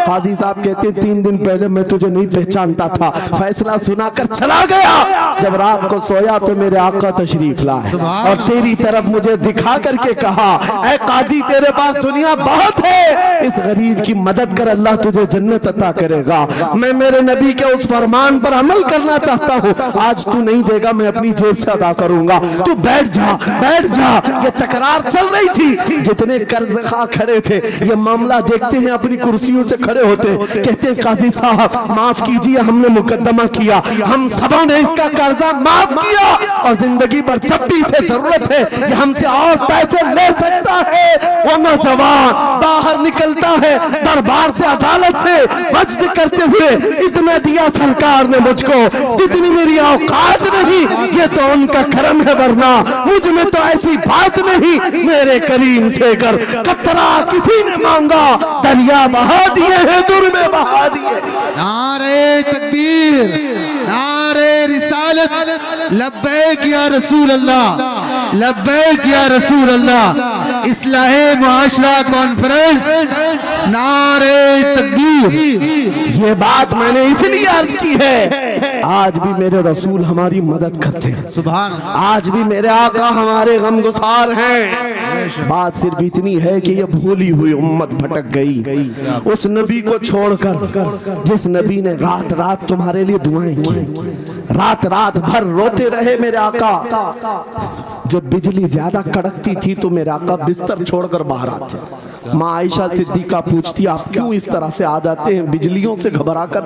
काजी साहब कहते 3 दिन पहले मैं तुझे नहीं पहचानता था, फैसला सुनाकर चला गया, जब रात को सोया तो मेरे आका तशरीफ लाए और तेरी तरफ मुझे दिखा करके कहा, ऐ काजी तेरे पास दुनिया बहुत है, इस गरीब की मदद कर, अल्लाह तुझे जन्नत अता करेगा। मैं मेरे नबी के उस फरमान पर अमल करना चाहता हूँ, आज तू नहीं देगा मैं अपनी जेब से अदा करूंगा, तू बैठ जा, बैठ जा। ये तकरार चल रही थी, जितने कर्ज खा खड़े थे ये मामला देखते हैं अपनी कुर्सियों से खड़े होते, कहते हैं काजी साहब माफ कीजिए, हमने मुकदमा किया, हम सबों ने इसका कर्जा माफ किया, और जिंदगी भर जब भी इसे जरूरत है ये हमसे और पैसे ले सकता है। वो नौजवान बाहर निकलता है दरबार से, अदालत से, वज्द करते हुए, इतना दिया सरकार ने मुझको जितनी मेरी औकात नहीं, ये तो उनका करम है, वरना मुझ में तो ऐसी बात नहीं, मेरे करीम से कर कतरा किसी ने मांगा, दरिया बहा दिए हैं, दुर में बहा दिए। नारे तकबीर, नारे रिसालत, लब्बैक या रसूल अल्लाह, लब्बैक या रसूल अल्लाह। इस्लाहे मुआशरा कॉन्फ्रेंस, नारे तकबीर। ये बात मैंने इसलिए अर्ज की है, आज भी मेरे रसूल हमारी मदद करते हैं, सुभान, आज भी मेरे आका हमारे गमगुसार हैं। बात सिर्फ इतनी है कि ये भूली हुई उम्मत भटक गई उस नबी को छोड़कर, जिस नबी ने रात रात तुम्हारे लिए दुआएं की, रात रात भर रोते रहे मेरे आका। जब बिजली ज्यादा कड़कती थी तो मेरे आका बिस्तर छोड़कर बाहर आते। माँ आयशा सिद्दीका पूछती आप क्यों इस तरह से आ जाते हैं बिजलियों से घबरा कर?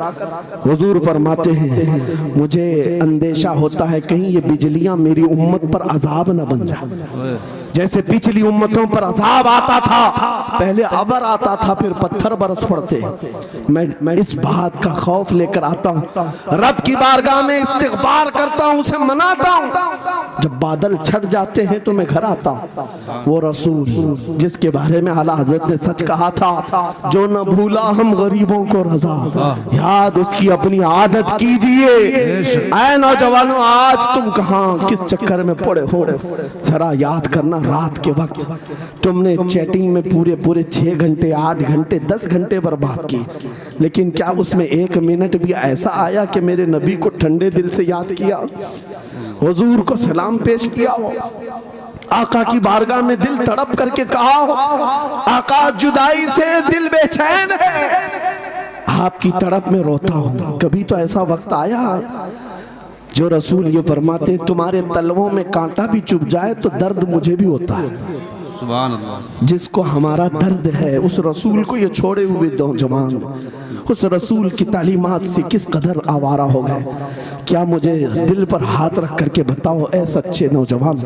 हुजूर फरमाते हैं मुझे अंदेशा होता है कहीं ये बिजलियां मेरी उम्मत पर अजाब न बन जाए। जैसे पिछली उम्मतों पर अजाब आता था, पहले अबर आता था फिर पत्थर बरस पड़ते। मैं इस बात का खौफ लेकर आता हूँ, रब की बारगाह में इस्तिग़फार करता हूँ, उसे मनाता हूँ। जब बादल छट जाते हैं तो मैं घर आता हूँ। वो रसूल जिसके बारे में आला हज़रत ने सच कहा था, जो न भूला हम गरीबों को रजा, याद उसकी अपनी आदत कीजिए। ऐ नौजवानों, आज तुम कहाँ किस चक्कर में पड़े हो, जरा याद करना। रात के वक्त तुमने चैटिंग में पूरे 6 घंटे 8 घंटे 10 घंटे बर्बाद की, लेकिन क्या उसमें 1 मिनट भी ऐसा आया कि मेरे नबी को ठंडे दिल से याद किया, हुजूर को सलाम पेश किया हो, आका की बारगाह में दिल तड़प करके कहा हो, आका जुदाई से दिल बेचैन है, आपकी तड़प में रोता हूं। कभी तो ऐसा वक्त आया जो रसूल ये फरमाते, तुम्हारे तलवों में कांटा भी चुभ जाए तो दर्द मुझे भी होता है। सुभान अल्लाह। जिसको हमारा दर्द है उस रसूल को ये छोड़े हुए नौजवान उस रसूल की तालीमात से किस कदर आवारा हो गए। क्या मुझे दिल पर हाथ रख करके बताओ, ऐ सच्चे नौजवान,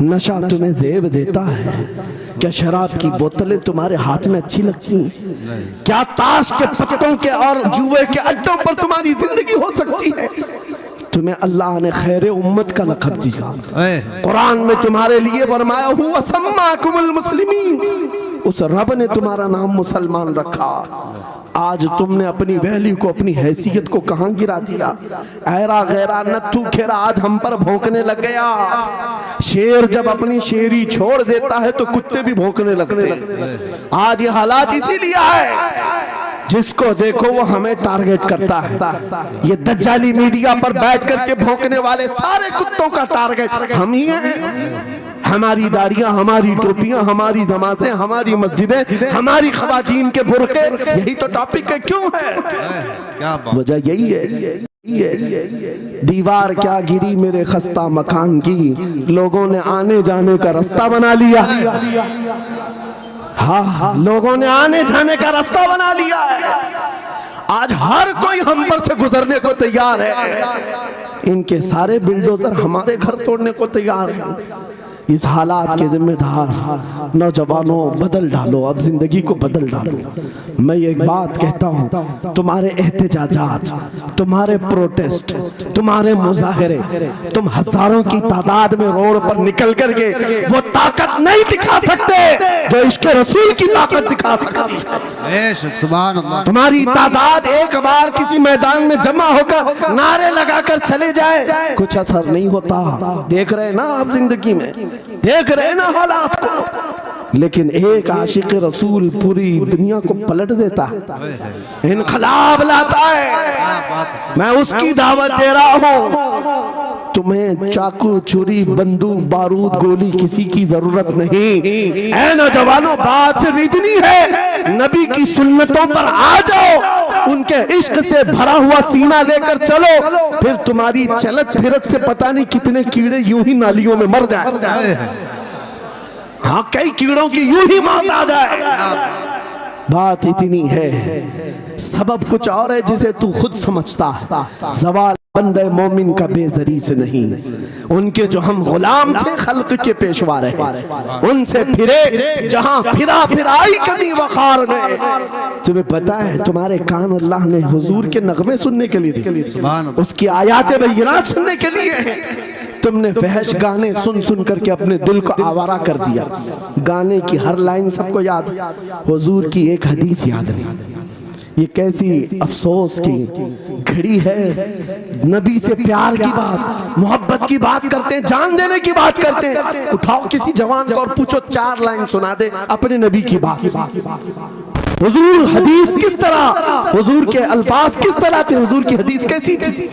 नशा तुम्हें ज़ेब देता है? क्या शराब की बोतलें तुम्हारे हाथ में अच्छी लगती हैं? क्या ताश के पत्तों के और जुए के अड्डों पर तुम्हारी जिंदगी हो सकती है? तुम्हें अल्लाह ने खैर उम्मत का लक़ब दिया, कुरान में तुम्हारे लिए फरमाया हुआ सम्माकुमुल मुस्लिमीन, उस रब ने तुम्हारा नाम मुसलमान रखा। आज तुमने अपनी वैल्यू को, अपनी हैसियत को कहां गिरा दिया? ऐरा गैरा नत्थू खेरा आज हम पर भौंकने लग गया। शेर जब अपनी शेरी छोड़ देता है तो कुत्ते भी भौंकने लगते हैं। आज ये हालात इसीलिए है, जिसको देखो वो हमें टारगेट करता है। ये दज्जाली मीडिया पर बैठ करके भौंकने वाले सारे कुत्तों का टारगेट हम ही हैं। हमारी दाढ़ियां, हमारी टोपियां, हमारी नमाज़ें, हमारी मस्जिदें, हमारी ख़वातीन के बुर्के, यही तो टॉपिक है। क्यों है? क्या वजह यही है। दीवार क्या गिरी मेरे खस्ता मकान की, लोगों ने आने जाने का रास्ता बना लिया। हाँ, लोगों ने आने जाने का रास्ता बना लिया है। आज हर कोई हम पर से गुजरने को तैयार है। इनके सारे बिल्डोजर हमारे घर तोड़ने को तैयार हैं। इस हालात के जिम्मेदार नौजवानों, बदल डालो, अब जिंदगी को बदल डालो। मैं एक बात कहता हूँ, तुम्हारे एहतजाजात, तुम्हारे प्रोटेस्ट, तुम्हारे मुजाहरे, तुम हजारों की तादाद में रोड पर निकल करके वो ताकत नहीं दिखा सकते जो इश्क़ रसूल की ताकत दिखा सकती है। सुभान अल्लाह। तुम्हारी तादाद एक बार किसी मैदान में जमा होकर नारे लगाकर चले जाए, कुछ असर नहीं होता। देख रहे ना आप जिंदगी में, देख रहे ना हालात को। लेकिन एक आशिक रसूल पूरी दुनिया को पलट देता है, इनकलाब लाता है। मैं उसकी दावत दे रहा हूँ। तुम्हें चाकू, छुरी, बंदूक, बारूद, गोली किसी की जरूरत नहीं। ऐ नौजवानों, बात सिर्फ इतनी है, नबी की सुन्नतों पर आ जाओ, उनके इश्क से भरा हुआ सीना लेकर चलो, फिर तुम्हारी चलत फिरत से पता नहीं कितने कीड़े यूं ही नालियों में मर जाए। हाँ, कई कीड़ों की यूं ही मौत आ जाए। बात इतनी है, सबब कुछ और है जिसे तू खुद समझता है। सवाल बंदे मोमिन का बेजरी से नहीं, उनके जो हम गुलाम थे खल्क के पेशवा रहे, उनसे फिरे जहां फिराई कभी वखार में। तुम्हें पता है, तुम्हारे कान अल्लाह ने हुजूर के नगमे सुनने के लिए दिए, उसकी आयात बय्यिनात सुनने के लिए। तुमने फहश गाने सुन सुन करके अपने दिल को आवारा कर दिया। गाने की हर लाइन सबको याद, हुजूर की एक हदीस याद नहीं। ये कैसी अफसोस की घड़ी है। नबी से प्यार की बात, मोहब्बत की बात करते हैं, जान देने की बात करते हैं। उठाओ किसी जवान को और पूछो 4 लाइन सुना दे अपने नबी की बात। हुजूर हदीस किस तरह, हुजूर के अल्फाज किस तरह थे, हुजूर की हदीस कैसी थी,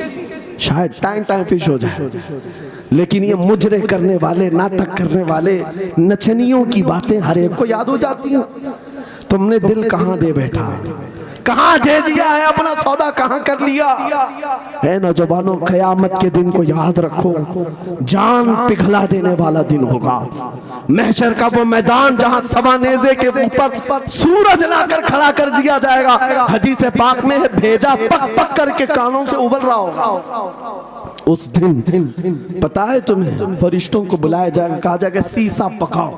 शायद टाइम फिश हो जाए। लेकिन ये मुजरे करने वाले, नाटक करने वाले, नचनियों की बातें हर एक को याद हो जाती हैं। तुमने दिल कहाँ दे बैठा, कहाँ दे दिया है, अपना सौदा कहाँ कर लिया है। नौजवानों, क़यामत के दिन को याद रखो, जान पिघला देने वाला दिन होगा। महशर का वो मैदान जहां सवा नेज़े के ऊपर सूरज लाकर खड़ा कर दिया जाएगा। हदीस पाक में है, भेजा पक पक करके कानों से उबल रहा होगा। उस दिन पता है तुम्हें, फरिश्तों को बुलाया जाएगा, कहा जाएगा शीशा पकाओ,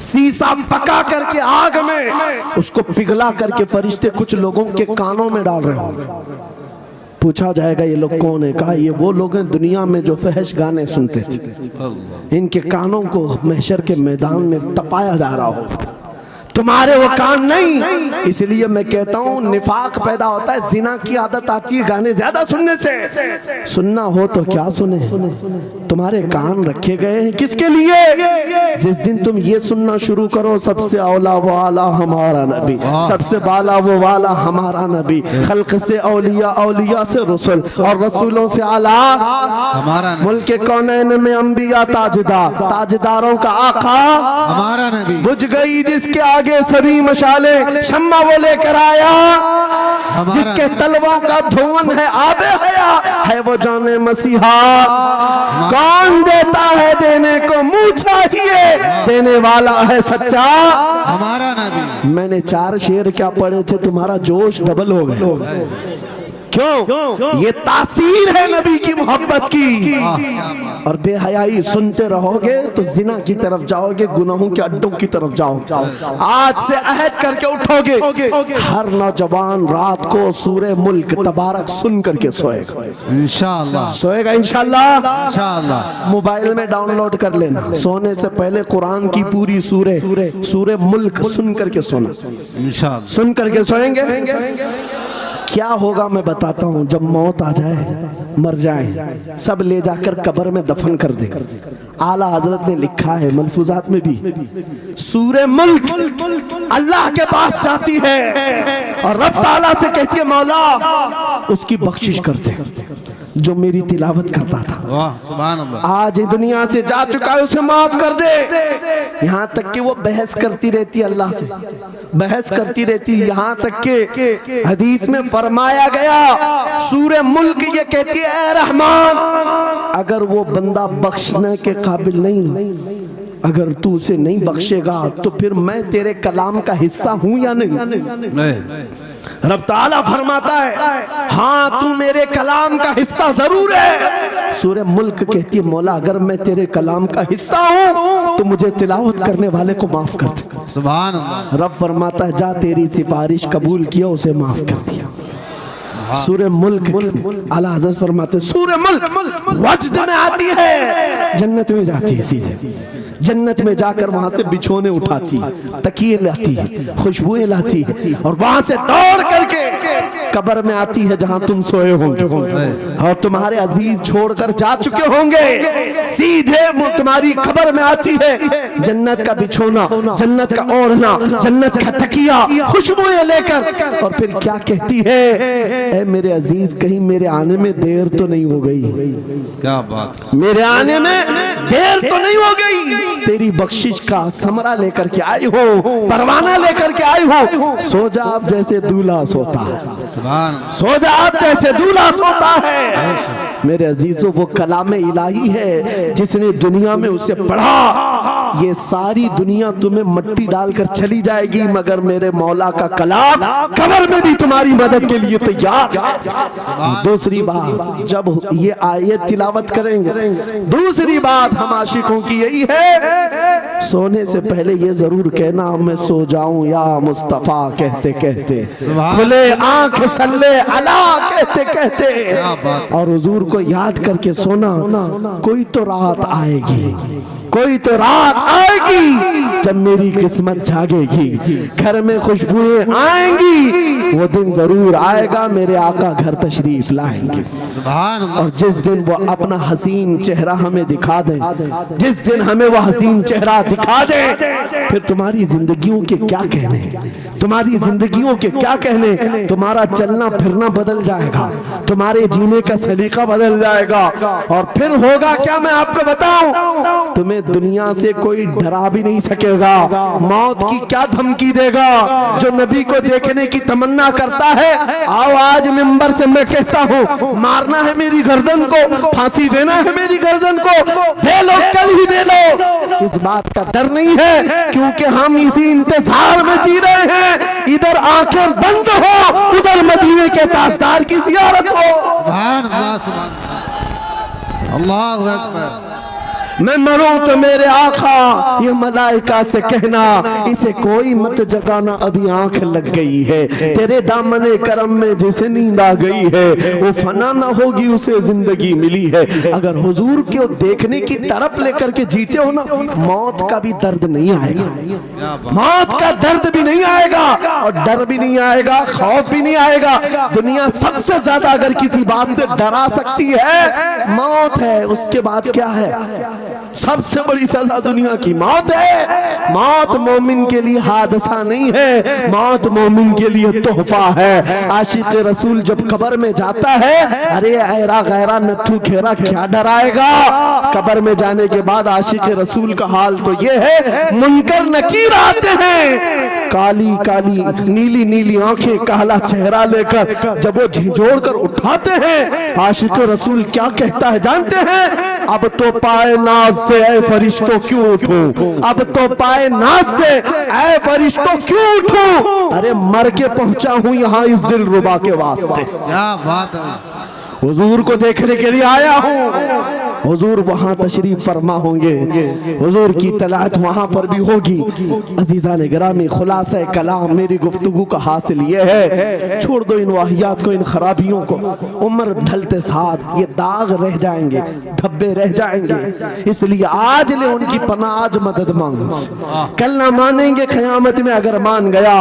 शीशा पका करके आग में उसको पिघला करके फरिश्ते कुछ लोगों के कानों में डाल रहे हो। पूछा जाएगा ये लोग कौन है? कहा ये वो लोग हैं दुनिया में जो फहश गाने सुनते थे, इनके कानों को महशर के मैदान में तपाया जा रहा हो, तुम्हारे वो कान नहीं। इसलिए मैं कहता हूँ निफाक पैदा होता है, जिना की आदत आती है गाने ज्यादा सुनने से। सुनना हो तो क्या सुने, तुम्हारे कान रखे गए हैं किसके लिए? जिस दिन तुम ये सुनना शुरू करो सबसे औला वाला हमारा नबी, सबसे बाला वो वाला हमारा नबी, खल्क से औलिया, औलिया से रसूल और रसूलों से आला हमारा नबी, मुल्क कौनैन में अंबिया ताजदार, ताजदारों का आका हमारा नबी, बुझ गई जिसके आगे सभी मशाले, शम्मा वो लेकर आया जिसके तलवों का धुआं है आबे हया, है वो जाने मसीहा। कौन देता है देने को मुँह चाहिए, देने वाला है सच्चा हमारा नबी। मैंने 4 शेर क्या पढ़े थे, तुम्हारा जोश डबल हो गया। क्यों? ये तासीर है नबी की मोहब्बत की। और बेहयाई सुनते रहोगे तो जिना की तरफ जाओगे, गुनाहों के अड्डों की तरफ जाओगे। आज से अहद करके उठोगे, हर नौजवान रात को सूरे मुल्क तबारक सुन करके सोएगा, इंशाअल्लाह सोएगा इंशाअल्लाह। इंशाअल्लाह मोबाइल में डाउनलोड कर लेना, सोने से पहले कुरान की पूरी सूरे मुल्क सुन करके सोना, इंशाअल्लाह सुन करके सोएंगे। क्या होगा मैं बताता हूँ, जब मौत आ जाए, मर जाए, सब ले जाकर कब्र में दफन कर दे। आला हजरत ने लिखा है मलफूजात में भी, सूरे मुल्क अल्लाह के पास जाती है और रब ताला से कहती है मौला उसकी बख्शिश कर दे जो मेरी तिलावत करता था। वाह सुभान अल्लाह। आज दुनिया से जा चुका है, उसे माफ कर दे। यहाँ तक कि वो बहस करती रहती है अल्लाह से, बहस करती रहती है। यहाँ तक के हदीस में फरमाया गया सूरे मुल्क ये कहती है ऐ रहमान, अगर वो बंदा बख्शने के काबिल नहीं, अगर तू उसे नहीं बख्शेगा तो फिर मैं तेरे कलाम का हिस्सा हूं या नहीं? रब ताला फरमाता है हाँ तू मेरे कलाम का हिस्सा जरूर है। सूरे मुल्क कहती है मौला अगर मैं तेरे कलाम का हिस्सा हूँ तो मुझे तिलावत करने वाले को माफ कर दे। सुभान अल्लाह। रब फरमाता है जा तेरी सिफारिश कबूल किया, उसे माफ कर दिया। सूरे मुल्क आला हज़रत फरमाते सूरे मुल्क वजद में आती है, जन्नत में जाती है, सीधे जन्नत में जाकर वहां से बिछोने उठाती, तकिए लाती, खुशबुएं लाती और वहां से दौड़ करके कब्र में आती है जहां तुम सोए होंगे और तुम्हारे अजीज छोड़कर जा चुके होंगे। सीधे वो तुम्हारी कब्र में आती है, जन्नत का बिछोना, जन्नत का ओढ़ना, जन्नत का तकिया, खुशबुएं लेकर, और फिर क्या कहती है ऐ मेरे अजीज कहीं मेरे आने में देर तो नहीं हो गई? क्या बात, मेरे आने में देर तो नहीं हो गई? तेरी बख्शिश का समरा लेकर के आई हो, परवाना लेकर के आई हो। सो जा आप जैसे दूल्हा सोता है, सो जा आप जैसे दूल्हा सोता है। मेरे अजीजों वो कलाम इलाही है जिसने दुनिया में उसे पढ़ा। ये सारी दुनिया तुम्हें मट्टी डालकर चली जाएगी मगर मेरे मौला का कलाम कब्र में भी तुम्हारी मदद के लिए तैयार। दूसरी बात जब ये आयत तिलावत करेंगे, दूसरी बात हम आशिकों की यही है सोने से पहले ये जरूर कहना मैं सो जाऊं या मुस्तफा कहते कहते, खुले आंख सल्ले अला कहते कहते, और हुजूर को याद करके सोना। कोई तो रात आएगी, कोई तो रात आएगी जब मेरी किस्मत जागेगी, घर में खुशबुएं आएंगी, वो दिन जरूर आएगा मेरे आका घर तशरीफ लाएंगे। और जिस दिन वो अपना हसीन चेहरा हमें दिखा दे, जिस दिन हमें वो हसीन चेहरा दिखा दे, फिर तुम्हारी जिंदगियों के क्या कहने, तुम्हारी जिंदगियों के क्या कहने। तुम्हारा चलना फिरना बदल जाएगा, तुम्हारे जीने का सलीका बदल जाएगा, और फिर होगा क्या मैं आपको बताऊं, तुम्हें दुनिया से कोई डरा भी नहीं सकेगा। मौत की क्या धमकी देगा? जो नबी को देखने की तमन्ना करता है, आओ आज मिंबर से मैं कहता हूँ मारना है मेरी गर्दन को, फांसी देना है मेरी गर्दन को, दे लो कल ही दे लो। इस बात का डर नहीं है क्योंकि हम इसी इंतजार में जी रहे हैं, इधर आंखें बंद हो, उधर मदीने के ताजदार की ज़ियारत हो। अल्लाहु अकबर। मैं मरूं तो मेरे आका ये मलाइका से कहना इसे कोई मत जगाना, अभी आंख लग गई है। तेरे दामने करम में जिसे नींद आ गई है वो फना ना होगी, उसे जिंदगी मिली है। अगर हुजूर को देखने की तड़प लेकर के जीते हो ना, मौत का भी दर्द नहीं आएगा, मौत का दर्द भी नहीं आएगा और डर भी नहीं आएगा, खौफ भी नहीं आएगा। दुनिया सबसे ज्यादा अगर किसी बात से डरा सकती है मौत है, उसके बाद क्या है? सबसे बड़ी सजा दुनिया की मौत है। मौत मोमिन के लिए हादसा नहीं है, मौत मोमिन के लिए तोहफा है। आशिक रसूल जब कब्र में जाता है, अरे ऐरा गैरा नथु खेरा क्या डराएगा? कब्र में जाने के बाद आशिक रसूल का हाल तो ये है, मुनकर नकीर आते हैं, काली काली नीली नीली आंखें, काला चेहरा लेकर जब वो झिझोड़ कर उठाते हैं, आशिक रसूल क्या कहता है जानते हैं? अब तो पाए नाज से ऐ फरिश्तों क्यों उठूं, अब तो पाए नाज से ऐ फरिश्तों क्यों उठूं? अरे मर के पहुंचा हूं यहाँ इस दिल रुबा के वास्ते। क्या बात है, हुजूर को देखने के लिए आया हूँ। हुजूर वहां तशरीफ फरमा होंगे, हुजूर की तलात वहां पर भी होगी। अजीजा ने गिरामी खुलासा कलाम मेरी गुफ्तगू का हासिल ये है, छोड़ दो इन वाहियात को, इन खराबियों को। उम्र ढलते साथ ये दाग रह जाएंगे, धब्बे रह जाएंगे, इसलिए आज ले उनकी पनाह, आज मदद मांगो। कल ना मानेंगे क़यामत में, अगर मान गया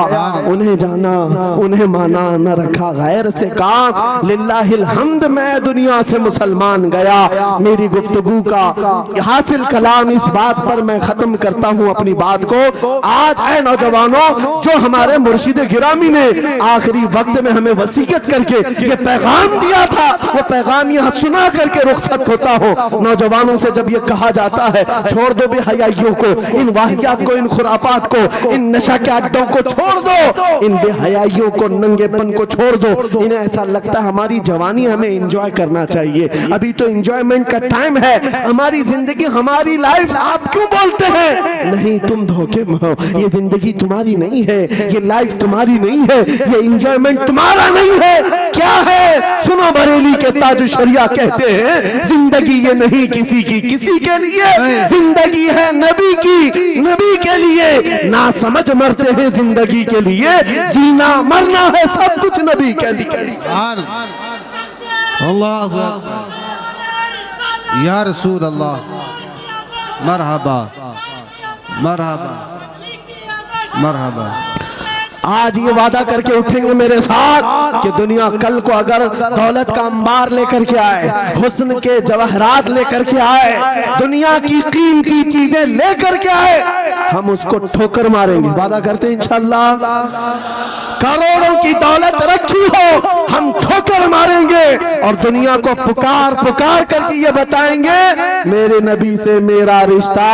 उन्हें जाना उन्हें माना, न रखा गैर से काम। लिल्लाहिल हम्द मैं दुनिया से मुसलमान गया। मेरी गुफ्तगू का हासिल कलाम इस बात पर मैं खत्म करता हूँ अपनी बात को। आज ऐ नौजवानों, जो हमारे मुर्शिद गिरामी ने आखिरी वक्त में हमें वसीयत करके ये पैगाम दिया था, वो पैगाम यहाँ सुना करके रुखसत होता हो। नौजवानों से जब ये कहा जाता है छोड़ दो बेहयाइयों को, इन वाहियात को, इन खुराफात को, इन नशा के अड्डों को छोड़ दो, इन बेहयाइयों को, नंगेपन को छोड़ दो। इन्हें ऐसा लगता है हमारी जवानी हमें एंजॉय करना चाहिए, अभी तो एंजॉयमेंट का टाइम है, हमारी जिंदगी हमारी लाइफ। आप क्यों बोलते हैं? नहीं, तुम धोखे में हो, ये जिंदगी तुम्हारी नहीं है, ये लाइफ तुम्हारी नहीं है, ये एंजॉयमेंट तुम्हारा नहीं है। क्या है? सुनो, बरेली के ताज शरिया कहते हैं जिंदगी ये नहीं किसी की किसी के लिए, जिंदगी है नबी की नबी के लिए। ना समझ मरते हैं जिंदगी के लिए, जीना मरना है सब कुछ नबी के लिए। अल्लाहु अकबर, या रसूल अल्लाह, मरहबा मरहबा मरहबा। आज ये वादा करके उठेंगे मेरे साथ कि दुनिया कल को अगर दौलत का अंबार लेकर के आए, हुस्न के जवाहरात लेकर के आए, दुनिया की कीमती चीजें लेकर के आए, हम उसको ठोकर मारेंगे। वादा करते हैं इंशाअल्लाह। करोड़ों की दौलत रखी हो, हम ठोकर मारेंगे और दुनिया को पुकार पुकार करके ये बताएंगे मेरे नबी से मेरा रिश्ता।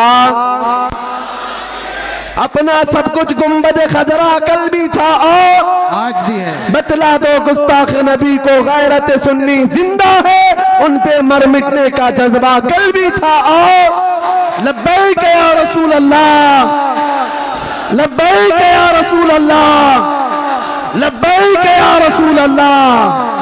अपना सब कुछ गुंबद खजरा कल भी था और आज भी है। बतला दो गुस्ताख नबी को गैरत सुन्नी जिंदा है, उन पे मर मिटने का जज्बा कल भी था और लब्बैक या रसूल अल्लाह, लब्बैक या रसूल अल्लाह, लब्बैक या रसूल अल्लाह।